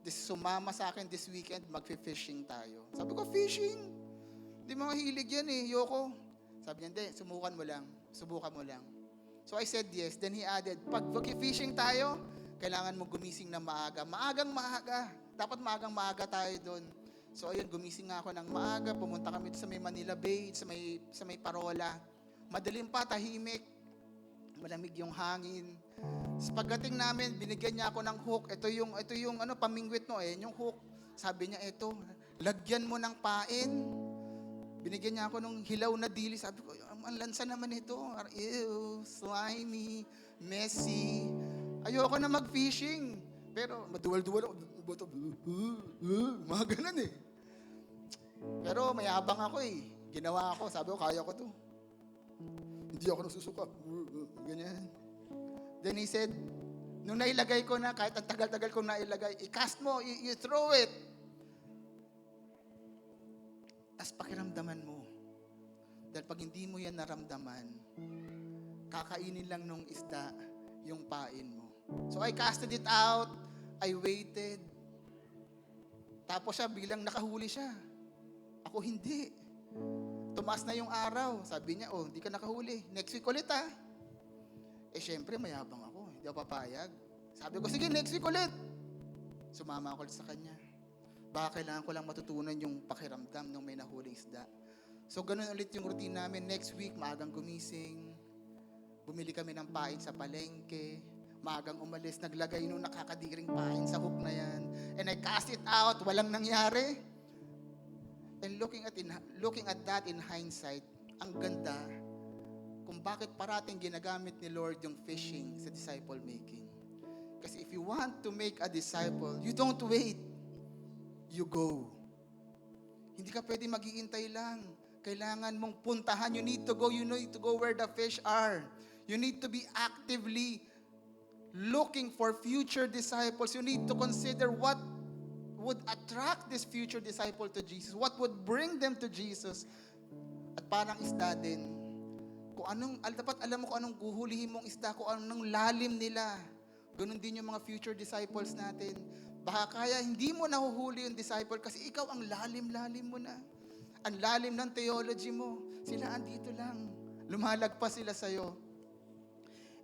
Sumama sa akin this weekend, mag-fishing tayo. Sabi ko, fishing? Hindi mga hilig yan eh, yoko. Sabi niya, hindi, subukan mo lang. So I said yes. Then he added, pag mag-fishing tayo, kailangan mo gumising na maaga. Maaga. Dapat maaga tayo doon. So ayun, gumising nga ako ng maaga, pumunta kami sa may Manila Bay, sa may Parola. Madilim pa, tahimik. Malamig yung hangin. Pagdating namin, binigyan niya ako ng hook. Ito yung pamingwit mo yung hook. Sabi niya, ito, lagyan mo ng pain. Binigyan niya ako ng hilaw na dili. Sabi ko, ang lansa naman ito. Ew, slimy, messy. Ayoko na mag-fishing. Pero maduwal-duwal ako. Mga ganun eh. Pero mayabang ako eh. Ginawa ako. Sabi ko, kaya ko to. Hindi ako nasusuka. Ganyan. Then he said, nung nailagay ko na, kahit ang tagal-tagal ko nailagay, i-cast mo, you throw it. Tapos pakiramdaman mo. Dahil pag hindi mo yan naramdaman, kakainin lang nung isda yung pain mo. So I casted it out, I waited. Tapos siya, bilang nakahuli siya. Ako hindi. Tumaas na yung araw. Sabi niya, oh, hindi ka nakahuli. Next week ulit ha. Eh syempre, mayabang ako. Hindi ako papayag. Sabi ko, sige, next week ulit. Sumama ako ulit sa kanya. Baka kailangan ko lang matutunan yung pakiramdam nung may nahuling isda. So ganun ulit yung routine namin. Next week, maagang gumising. Bumili kami ng pain sa palengke. Maagang umalis, naglagay nung nakakadiring pain sa hook na yan. And I cast it out, walang nangyari. And looking at that in hindsight, ang ganda kung bakit parating ginagamit ni Lord yung fishing sa disciple making. Kasi if you want to make a disciple, you don't wait. You go. Hindi ka pwede mag-iintay lang. Kailangan mong puntahan. You need to go. You need to go where the fish are. You need to be actively looking for future disciples. You need to consider what would attract this future disciple to Jesus. What would bring them to Jesus. At parang isda din. Dapat alam mo kung anong guhulihin mong isda, kung anong lalim nila. Ganun din yung mga future disciples natin. Baka kaya hindi mo nahuhuli yung disciple kasi ikaw ang lalim-lalim mo na. Ang lalim ng theology mo. Sila andito lang. Lumalagpas sila sa'yo.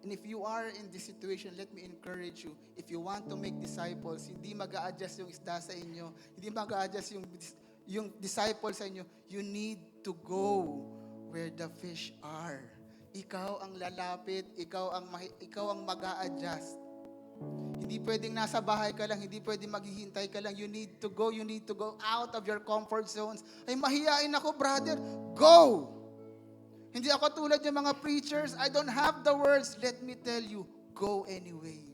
And if you are in this situation, let me encourage you. If you want to make disciples, hindi mag-a-adjust yung isda sa inyo. Hindi mag-a-adjust yung disciple sa inyo. You need to go where the fish are. Ikaw ang lalapit. Ikaw ang mag-a-adjust. Hindi pwedeng nasa bahay ka lang, hindi pwedeng maghihintay ka lang. You need to go out of your comfort zones. Ay, mahihain ako, brother. Go! Hindi ako tulad ng mga preachers. I don't have the words. Let me tell you, go anyway.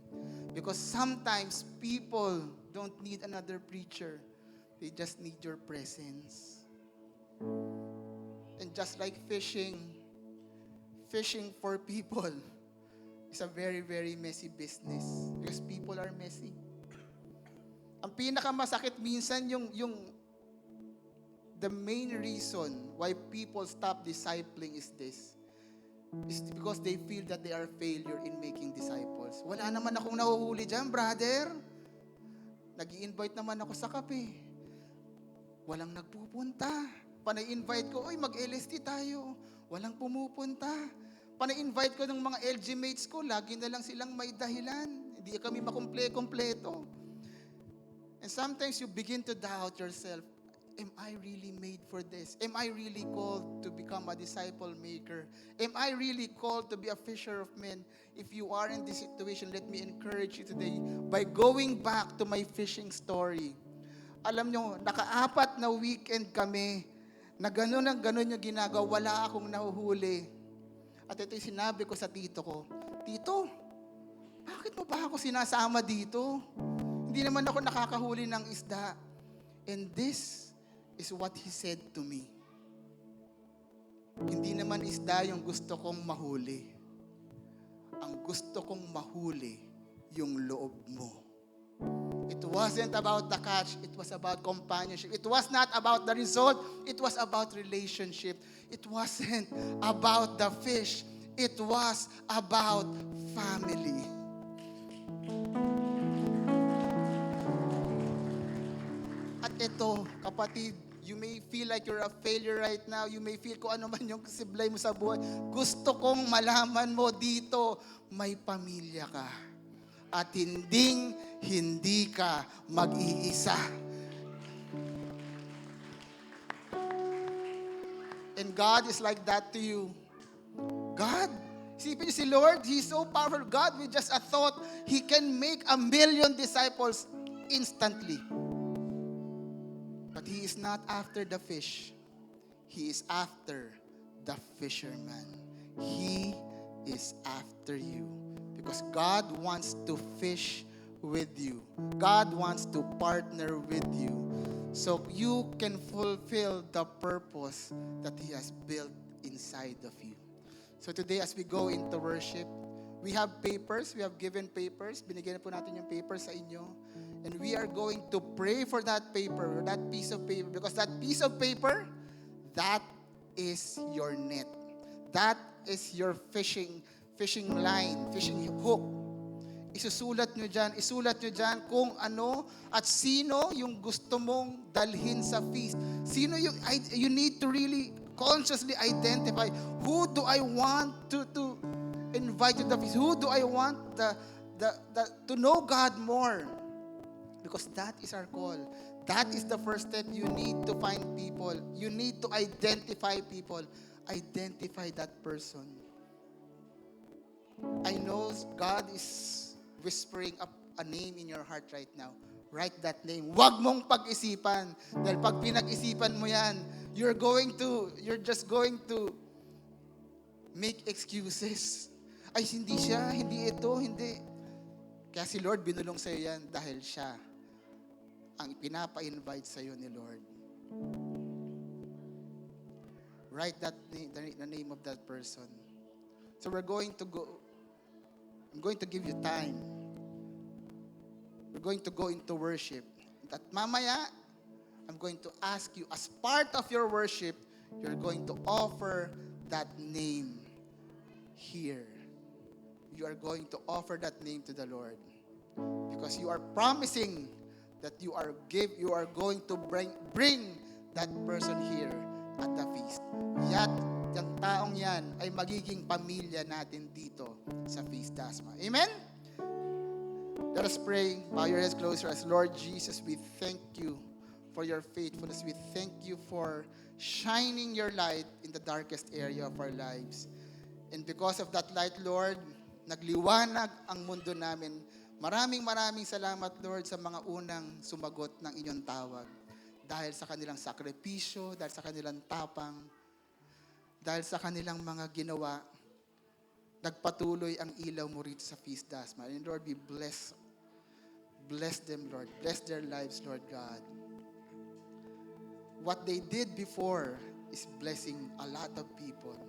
Because sometimes people don't need another preacher. They just need your presence. And just like fishing for people is a very, very messy business because people are messy. Ang pinakamasakit minsan the main reason why people stop discipling is because they feel that they are failure in making disciples. Wala naman akong nahuhuli dyan, brother. Nag-i-invite naman ako sa kape. Walang nagpupunta. Panay-invite ko, mag-LST tayo. Walang pumupunta. Panay-invite ko ng mga LG mates ko, lagi na lang silang may dahilan. Hindi kami makumple-kompleto. And sometimes you begin to doubt yourself, am I really made for this? Am I really called to become a disciple maker? Am I really called to be a fisher of men? If you are in this situation, let me encourage you today by going back to my fishing story. Alam nyo, naka-4 na weekend kami na ganun yung ginagawa, wala akong nahuhuli. At ito yung sinabi ko sa tito ko, Tito, bakit mo ba ako sinasama dito? Hindi naman ako nakakahuli ng isda. And this is what he said to me. Hindi naman isda yung gusto kong mahuli. Ang gusto kong mahuli, yung loob mo. It wasn't about the catch. It was about companionship. It was not about the result. It was about relationship. It wasn't about the fish. It was about family. At ito, kapatid, you may feel like you're a failure right now. You may feel kung ano man yung siblay mo sa buhay. Gusto kong malaman mo dito, may pamilya ka. At hindi ka mag-iisa. And God is like that to you. God, isipin niyo si Lord, He's so powerful. God, with just a thought, He can make 1 million disciples instantly. But He is not after the fish. He is after the fisherman. He is after you. Because God wants to fish with you. God wants to partner with you. So you can fulfill the purpose that He has built inside of you. So today as we go into worship, we have papers, we have given papers. Binigyan na po natin yung papers sa inyo. And we are going to pray for that paper, that piece of paper. Because that piece of paper, that is your net. That is your fishing line, fishing hook. Isusulat nyo dyan kung ano at sino yung gusto mong dalhin sa feast. Sino yung, you need to really consciously identify, who do I want to invite to the feast? Who do I want to know God more? Because that is our call. That is the first step. You need to find people. You need to identify people. Identify that person. I know God is whispering up a name in your heart right now. Write that name. Huwag mong pag-isipan. Dahil pag pinag-isipan mo yan, you're just going to make excuses. Ay, hindi siya, hindi ito, hindi. Kaya si Lord binulong sa'yo yan dahil siya ang pinapa-invite sa'yo ni Lord. Write that name, the name of that person. So we're going to go. I'm going to give you time. We're going to go into worship. At mamaya, I'm going to ask you, as part of your worship, you're going to offer that name here. You are going to offer that name to the Lord. Because you are promising that you are going to bring that person here at the feast. Yung taong yan ay magiging pamilya natin dito sa Feast Dasma. Amen? Let us pray. Bow your heads closer as Lord Jesus, we thank you for your faithfulness. We thank you for shining your light in the darkest area of our lives. And because of that light, Lord, nagliwanag ang mundo namin. Maraming salamat, Lord, sa mga unang sumagot ng inyong tawag. Dahil sa kanilang sakripisyo, dahil sa kanilang tapang, dahil sa kanilang mga ginawa, nagpatuloy ang ilaw mo rito sa Feast Dasma. And Lord, we bless them, Lord. Bless their lives, Lord God. What they did before is blessing a lot of people.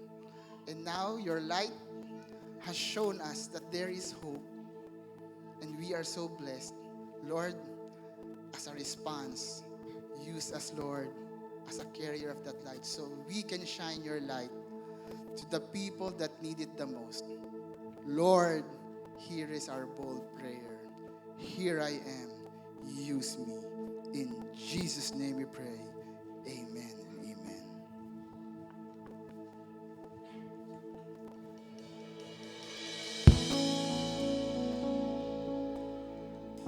And now, your light has shown us that there is hope. And we are so blessed. Lord, as a response, use us, Lord, as a carrier of that light so we can shine your light to the people that need it the most. Lord, here is our bold prayer. Here I am. Use me. In Jesus' name we pray. Amen and amen.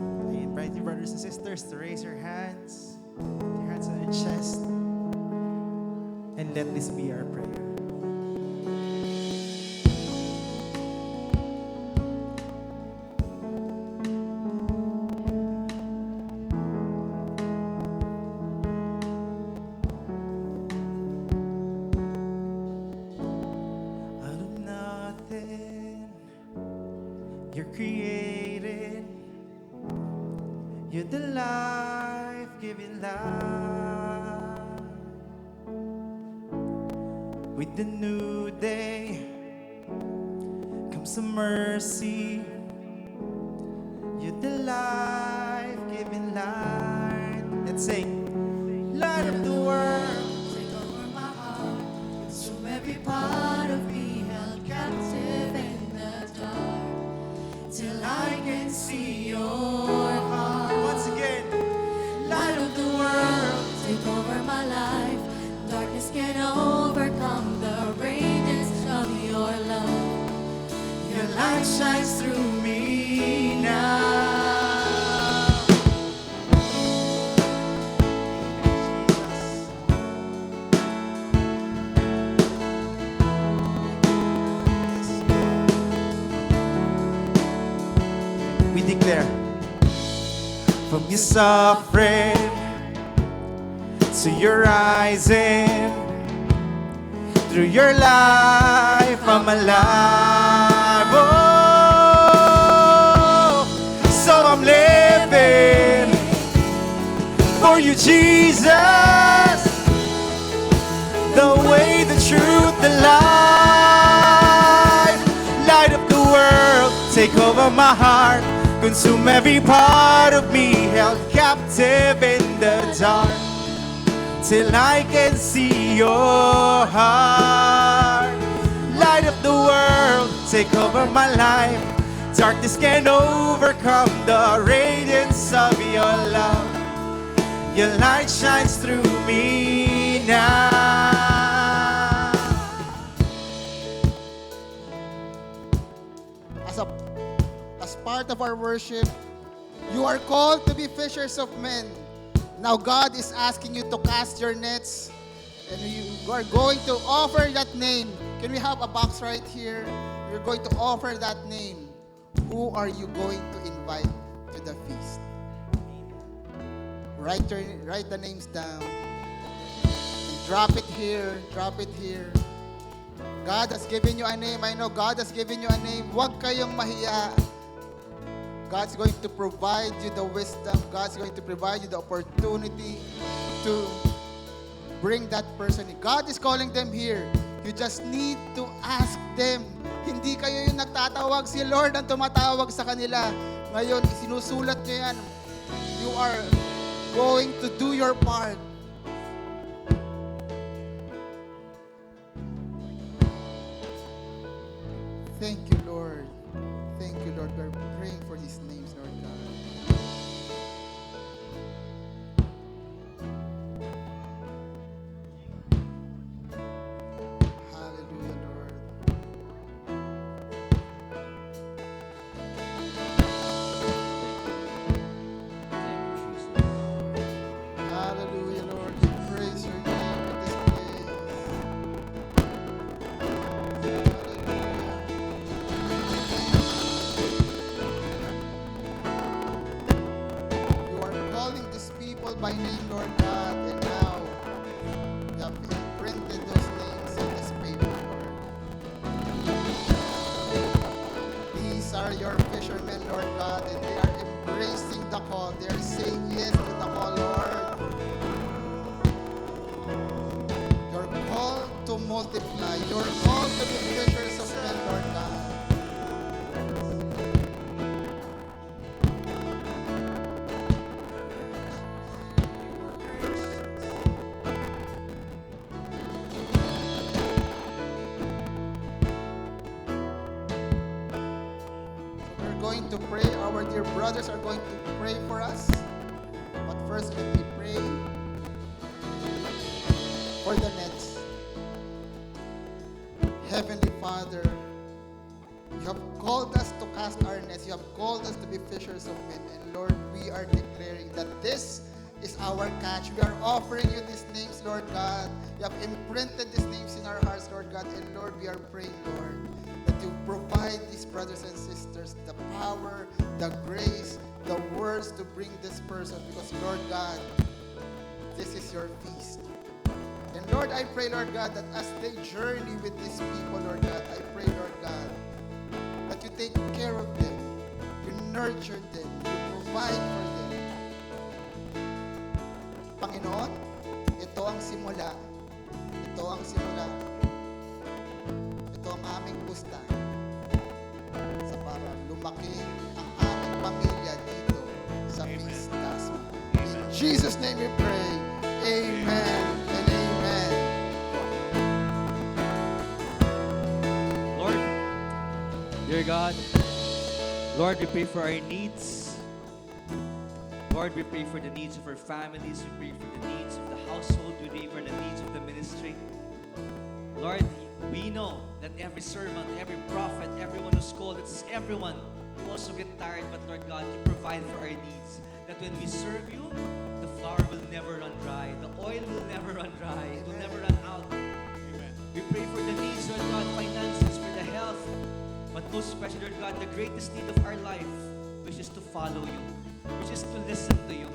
I invite you, brothers and sisters, to raise your hands on your chest, and let this be our prayer. Out of nothing, you're created. You're the life-giving light. With the new day comes some mercy. You're the life-giving light. Let's sing. Light of the world.
Take over my heart, consume every part of me, held captive in the dark, till I can see your heart.
Once again.
Light of the world, take over my life. Darkness can overcome the radiance of your love.
Your light shines through me now. We declare, from your suffering to your rising, through your life I'm alive. Oh, so I'm living for you, Jesus, the way, the truth, the life. over my heart, consume every part of me, held captive in the dark, till I can see your heart. Light of the world, take over my life. Darkness can overcome the radiance of your love. Your light shines through me now.
As part of our worship, you are called to be fishers of men. Now God is asking you to cast your nets, and you are going to offer that name. Can we have a box right here? You're going to offer that name. Who are you going to invite to the feast? Write the names down. And drop it here. Drop it here. God has given you a name. I know God has given you a name. Huwag kayong mahiya. God's going to provide you the wisdom. God's going to provide you the opportunity to bring that person in. God is calling them here. You just need to ask them. Hindi kayo yung nagtatawag. Si Lord ang tumatawag sa kanila. Ngayon, isinusulat nyo yan. You are going to do your part. Thank you, Lord. Thank you, Lord. We're praying for these names, Lord God. Hallelujah, Lord. Hallelujah, Lord. We praise your name in this place. You are calling these people by name, Lord God, and now you have imprinted those names in this paper, Lord. These are your fishermen, Lord God, and they are embracing the call. They are saying yes to the call, Lord. Your call to multiply, your call to be fishers of men, Lord God. We're going to pray. Our dear brothers are going to pray for us. But first, let me pray for the nets. Heavenly Father, you have called us to cast our nets. You have called us to be fishers of men. And Lord, we are declaring that this is our catch. We are offering you these names, Lord God. You have imprinted these names in our hearts, Lord God. And Lord, we are praying, Lord, that you provide these brothers and sisters the power, the grace, the words to bring this person. Because, Lord God, this is your feast. And Lord, I pray, Lord God, that as they journey with these people, Lord God, I pray, Lord God, that you take care of them, you nurture them, you provide for them. Panginoon, ito ang simula. Ito ang simula. Ito ang aming pusta sa para lumaki ang aming pamilya dito sa Feast Tasma. In Jesus' name we pray. Amen and amen.
Lord, dear God, Lord, we pray for our needs. Lord, we pray for the needs of our families. We pray for the needs of the household. We pray for the needs of the ministry. Lord, we know that every servant, every prophet, everyone who's called, it's everyone who also get tired. But Lord God, you provide for our needs. That when we serve you, the flour will never run dry. The oil will never run dry. It will never run out. Amen. We pray for the needs, Lord God, finances, for the health. But most especially, Lord God, the greatest need of our life, which is to follow you, which is to listen to you.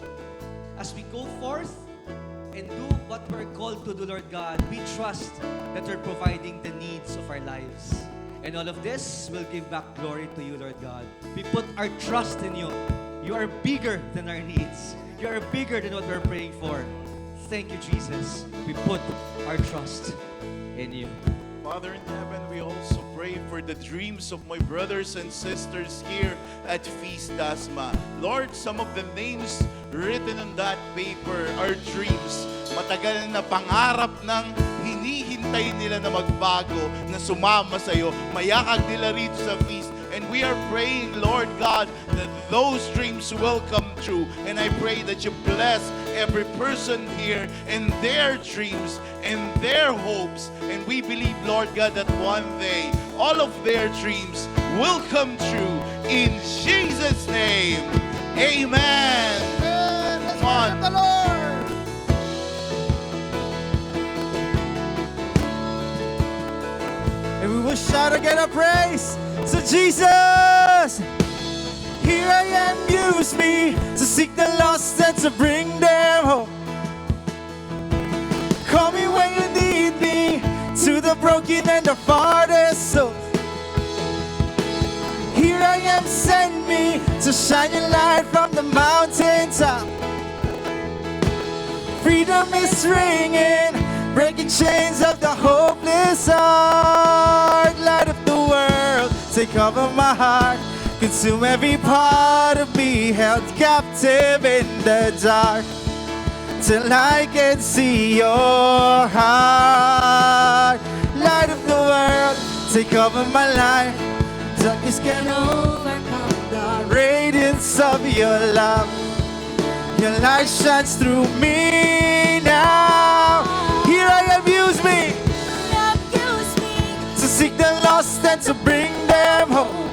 As we go forth and do what we're called to do, Lord God, we trust that you're providing the needs of our lives. And all of this will give back glory to you, Lord God. We put our trust in you. You are bigger than our needs. You are bigger than what we're praying for. Thank you, Jesus. We put our trust in you.
Father in heaven, we also pray for the dreams of my brothers and sisters here at Feast Dasma. Lord, some of the names written on that paper are dreams. Matagal na pangarap ng hinihintay nila na magbago, na sumama sa'yo, mayakag nila rito sa feast. And we are praying, Lord God, that those dreams will come true. And I pray that you bless every person here and their dreams and their hopes. And we believe, Lord God, that one day all of their dreams will come true. In Jesus' name, amen.
Let's
Come on.
worship the Lord.
And we will shout again our praise to Jesus. Here I am, use me to seek the lost and to bring them home. Call me when you need me, to the broken and the farthest souls. Here I am, send me to shine your light from the mountaintop. Freedom is ringing, breaking chains of the hopeless heart. Light of the world, take over my heart. Consume every part of me, held captive in the dark. Till I can see your heart. Light of the world, take over my life. Darkness can overcome the radiance of your love. Your light shines through me now. Here I am, use me to seek the lost and to bring them home.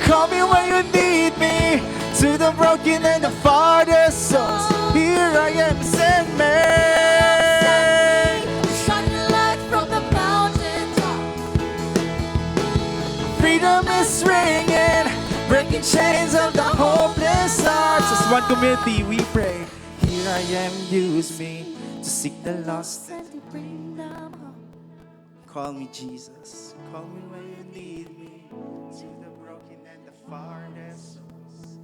Call me when you need me, to the broken and the farthest souls. Here I am, send me.
Shine your light from the mountaintop.
Freedom is ringing, breaking chains of the hopeless hearts. As one community, we pray. Here I am, use me to seek the lost and to bring them home. Call me Jesus, call me when you need me, to the broken and the farthest souls.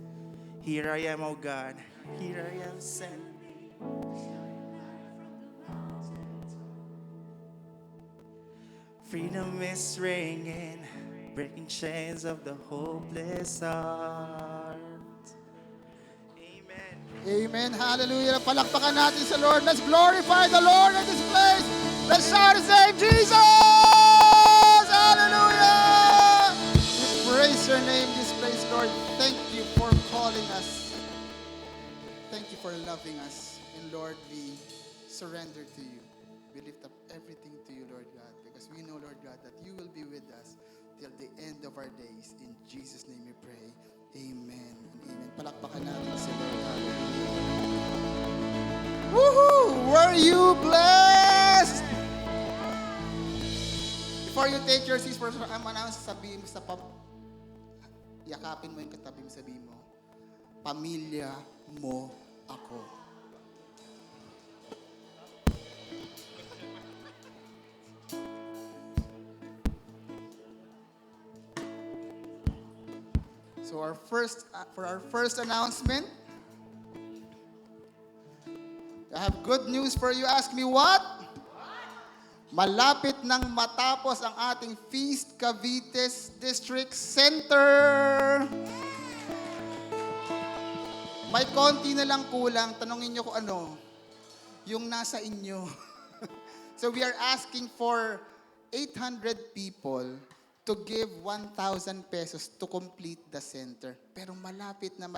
Here I am, oh God, here I am, send me. Freedom is ringing, breaking chains of the hopeless heart. Amen.
Amen. Hallelujah. Palakpakan natin sa Lord. Let's glorify the Lord in this place. Let's shout His name, Jesus! Hallelujah! We praise your name this place, Lord. Thank you for calling us. Thank you for loving us. And Lord, we surrender to you. We lift up everything to you, Lord God, because we know, Lord God, that you will be with us till the end of our days. In Jesus' name we pray. Amen and amen. Palakpakan natin si Lord. Hallelujah. Woohoo! Were you blessed? Before you take your seats, I'm announcing, sabihin mo sa yakapin mo yung katabi mo, sabihin mo, pamilya mo ako. So for our first announcement, I have good news for you. Ask me what? Malapit nang matapos ang ating Feast Cavite District Center. May konti na lang kulang. Tanongin nyo kung ano. Yung nasa inyo. So we are asking for 800 people to give 1,000 pesos to complete the center. Pero malapit na.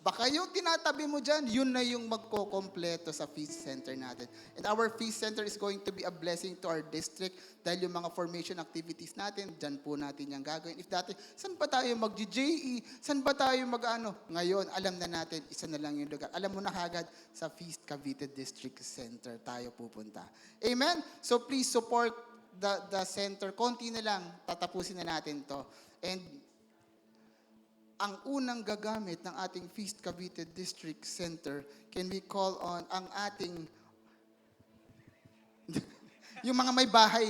Baka yung tinatabi mo dyan, yun na yung magko-kompleto sa feast center natin. And our feast center is going to be a blessing to our district dahil yung mga formation activities natin, dyan po natin yung gagawin. If dati, saan ba tayo mag-JE? Saan ba tayo mag-ano? Ngayon, alam na natin, isa na lang yung lugar. Alam mo na kagad, sa Feast Cavite District Center tayo pupunta. Amen? So please support the center. Konti na lang, tatapusin na natin to. And ang unang gagamit ng ating Feast Cavite District Center, can we call on ang ating yung mga may bahay.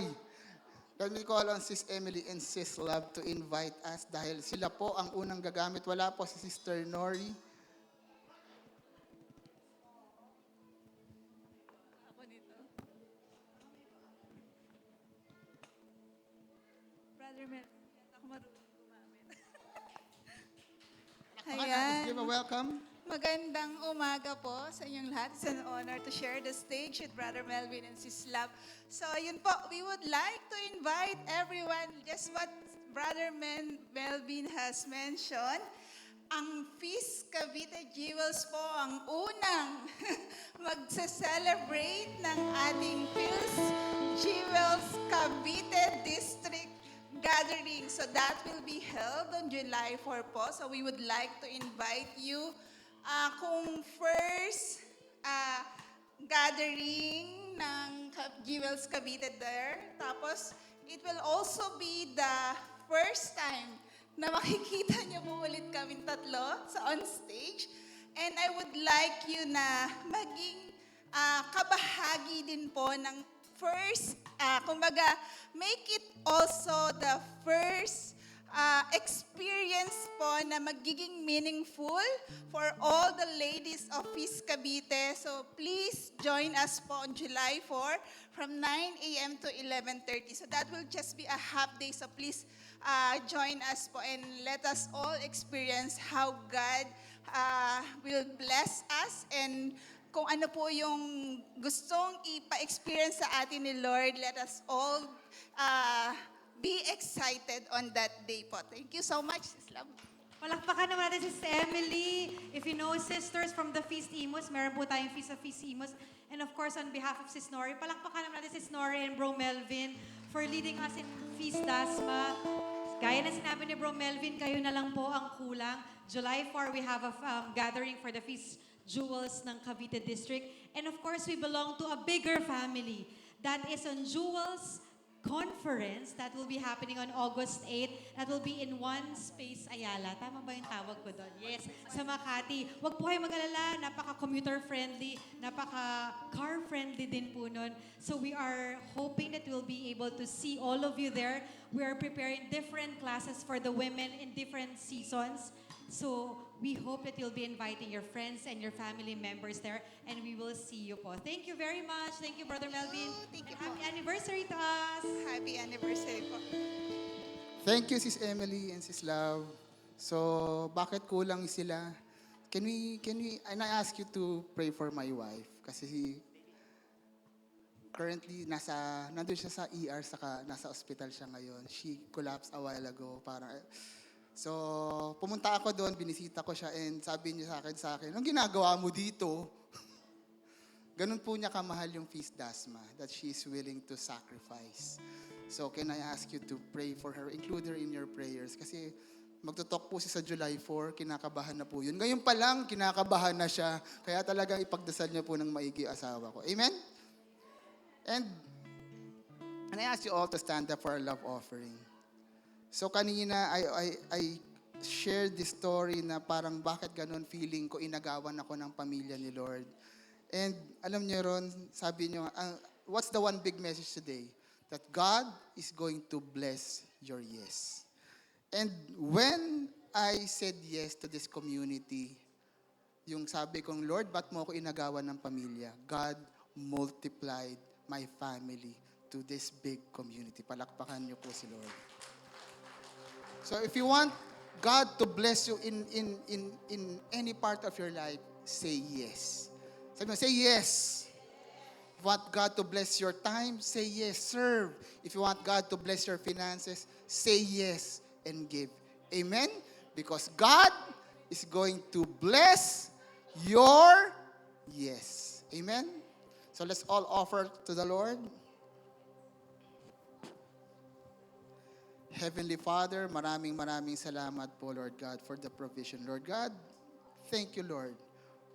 Can we call on Sis Emily and Sis Love to invite us dahil sila po ang unang gagamit. Wala po si Sister Nori. Let's give a welcome.
Magandang umaga po sa inyong lahat. It's an honor to share the stage with Brother Melvin and Sis Love. So yun po, we would like to invite everyone, just what Brother Melvin has mentioned. Ang Feast Cavite Jewels po ang unang magse-celebrate ng ating Feast Jewels Cavite District Gathering. So that will be held on July 4 po. So we would like to invite you kung first gathering ng Jewels Cavite there. Tapos, it will also be the first time na makikita niyo po ulit kaming tatlo sa on stage. And I would like you na maging kabahagi din po ng first, kumbaga, make it also the first experience po na magiging meaningful for all the ladies of Feast Cavite. So please join us po on July 4 from 9 a.m. to 11:30. So that will just be a half day. So please join us po and let us all experience how God will bless us, and kung ano po yung gustong ipa-experience sa atin ni Lord, let us all be excited on that day po. Thank you so much, Sis Love.
Palakpakan naman natin si Emily. If you know sisters from the Feast Imos, meron po tayong Feast of Feast Imos. And of course, on behalf of Sis Nori, palakpakan naman natin si Nori and Bro Melvin for leading us in Feast Dasma. Gaya na sinabi ni Bro Melvin, kayo na lang po ang kulang. July 4, we have a gathering for the Feast Jewels ng Cavite District. And of course, we belong to a bigger family. That is on Jewels Conference that will be happening on August 8. That will be in One Space Ayala. Tama ba yung tawag ko doon? Yes, sa Makati. Huwag po kayo mag-alala, napaka-commuter friendly, napaka-car friendly din po nun. So we are hoping that we'll be able to see all of you there. We are preparing different classes for the women in different seasons. So we hope that you'll be inviting your friends and your family members there, and we will see you po. Thank you very much. Thank you, Brother Melvin.
Thank you
And
po.
happy anniversary to us.
Happy anniversary po.
Thank you, Sis Emily and Sis Love. So, bakit kulang sila? Can we, and I ask you to pray for my wife. Kasi currently, nandun siya sa ER, saka nasa hospital siya ngayon. She collapsed a while ago. So, pumunta ako doon, binisita ko siya, and sabi niya sa akin, anong ginagawa mo dito? Ganun po niya kamahal yung Feast Dasma, that she is willing to sacrifice. So, can I ask you to pray for her? Include her in your prayers. Kasi magtutok po siya sa July 4, kinakabahan na po yun. Ngayon pa lang, kinakabahan na siya. Kaya talaga ipagdasal niya po ng maigi asawa ko. Amen? And I ask you all to stand up for our love offering. So kanina, I shared this story na parang bakit ganun feeling ko, inagawan ako ng pamilya ni Lord. And alam niyo ron, sabi niyo, what's the one big message today? That God is going to bless your yes. And when I said yes to this community, yung sabi kong, Lord, ba't mo ako inagawan ng pamilya? God multiplied my family to this big community. Palakpakan niyo po si Lord. So if you want God to bless you in any part of your life, say yes. Sabi mo, say yes. If you want God to bless your time, say yes. Serve. If you want God to bless your finances, say yes and give. Amen? Because God is going to bless your yes. Amen? So let's all offer to the Lord. Heavenly Father, maraming salamat po, Lord God, for the provision. Lord God, thank you, Lord,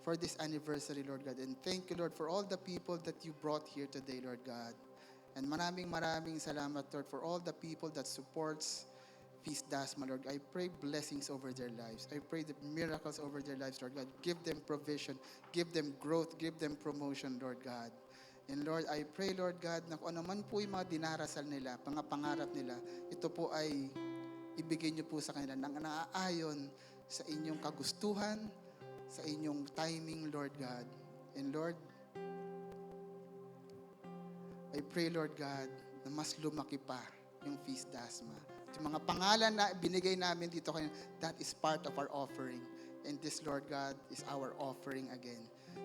for this anniversary, Lord God. And thank you, Lord, for all the people that you brought here today, Lord God. And maraming salamat, Lord, for all the people that supports Feast Dasma, Lord. I pray blessings over their lives. I pray the miracles over their lives, Lord God. Give them provision, give them growth, give them promotion, Lord God. And Lord, I pray, Lord God, na kung ano man po yung mga dinarasal nila, mga pangarap nila, ito po ay ibigay niyo po sa kanila nang naaayon sa inyong kagustuhan, sa inyong timing, Lord God. And Lord, I pray, Lord God, na mas lumaki pa yung Feast Dasma. Yung mga pangalan na binigay namin dito kanina, that is part of our offering. And this, Lord God, is our offering again.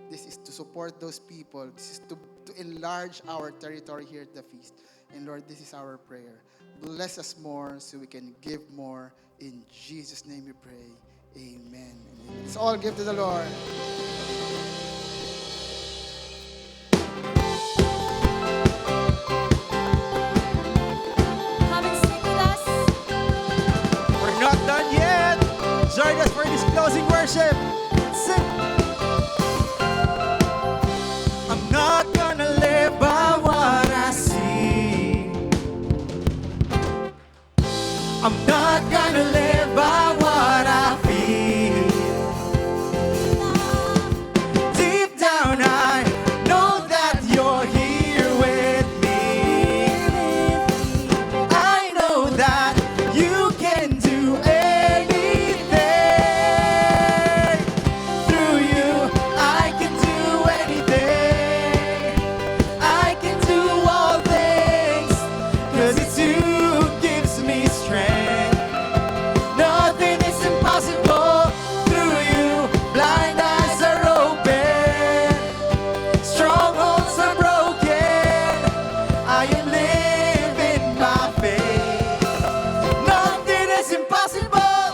This is to support those people. This is to enlarge our territory here at the feast. And Lord, this is our prayer. Bless us more so we can give more. In Jesus' name we pray. Amen. And amen. Let's all give to the Lord.
Come and sing with us.
We're not done yet. Join us for this closing worship. Sing. I'm not gonna live by what I see. I'm not gonna live by what I feel. Deep down I know that you're here with me. I know that you can do anything. Through you I can do anything. I can do all things, 'cause it's you who gives me strength. Nothing is impossible through you. Blind eyes are open, strongholds are broken. I am living by faith. Nothing is impossible.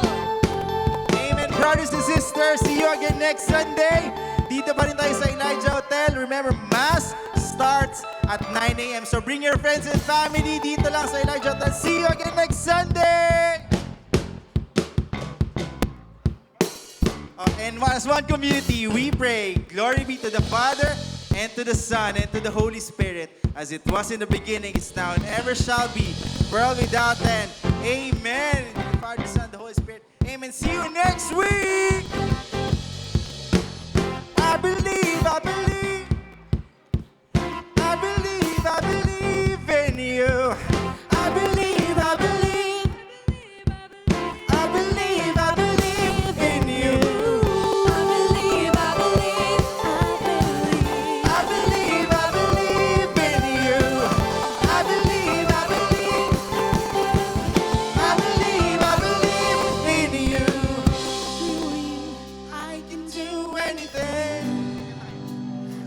Amen, brothers and sisters. See you again next Sunday. Dito pa rin tayo sa Elijah Hotel. Remember, Mass starts at 9 a.m. So bring your friends and family dito lang sa Elijah Hotel. See you again next Sunday. And as one community, we pray, glory be to the Father, and to the Son, and to the Holy Spirit, as it was in the beginning, is now, and ever shall be, world without end. Amen. In the Father, Son, the Holy Spirit. Amen. See you next week. I believe, I believe. I believe, I believe in you. I believe, I believe. I believe, I believe in you. I believe, I believe. I believe, I believe in you. I believe, I believe. I believe, I believe in you. Through you, I can do anything.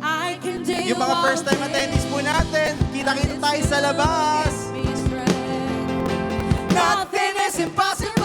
I can do
Yung mga first time attendees po natin, kita-kita tayo sa labas.
Nothing is impossible.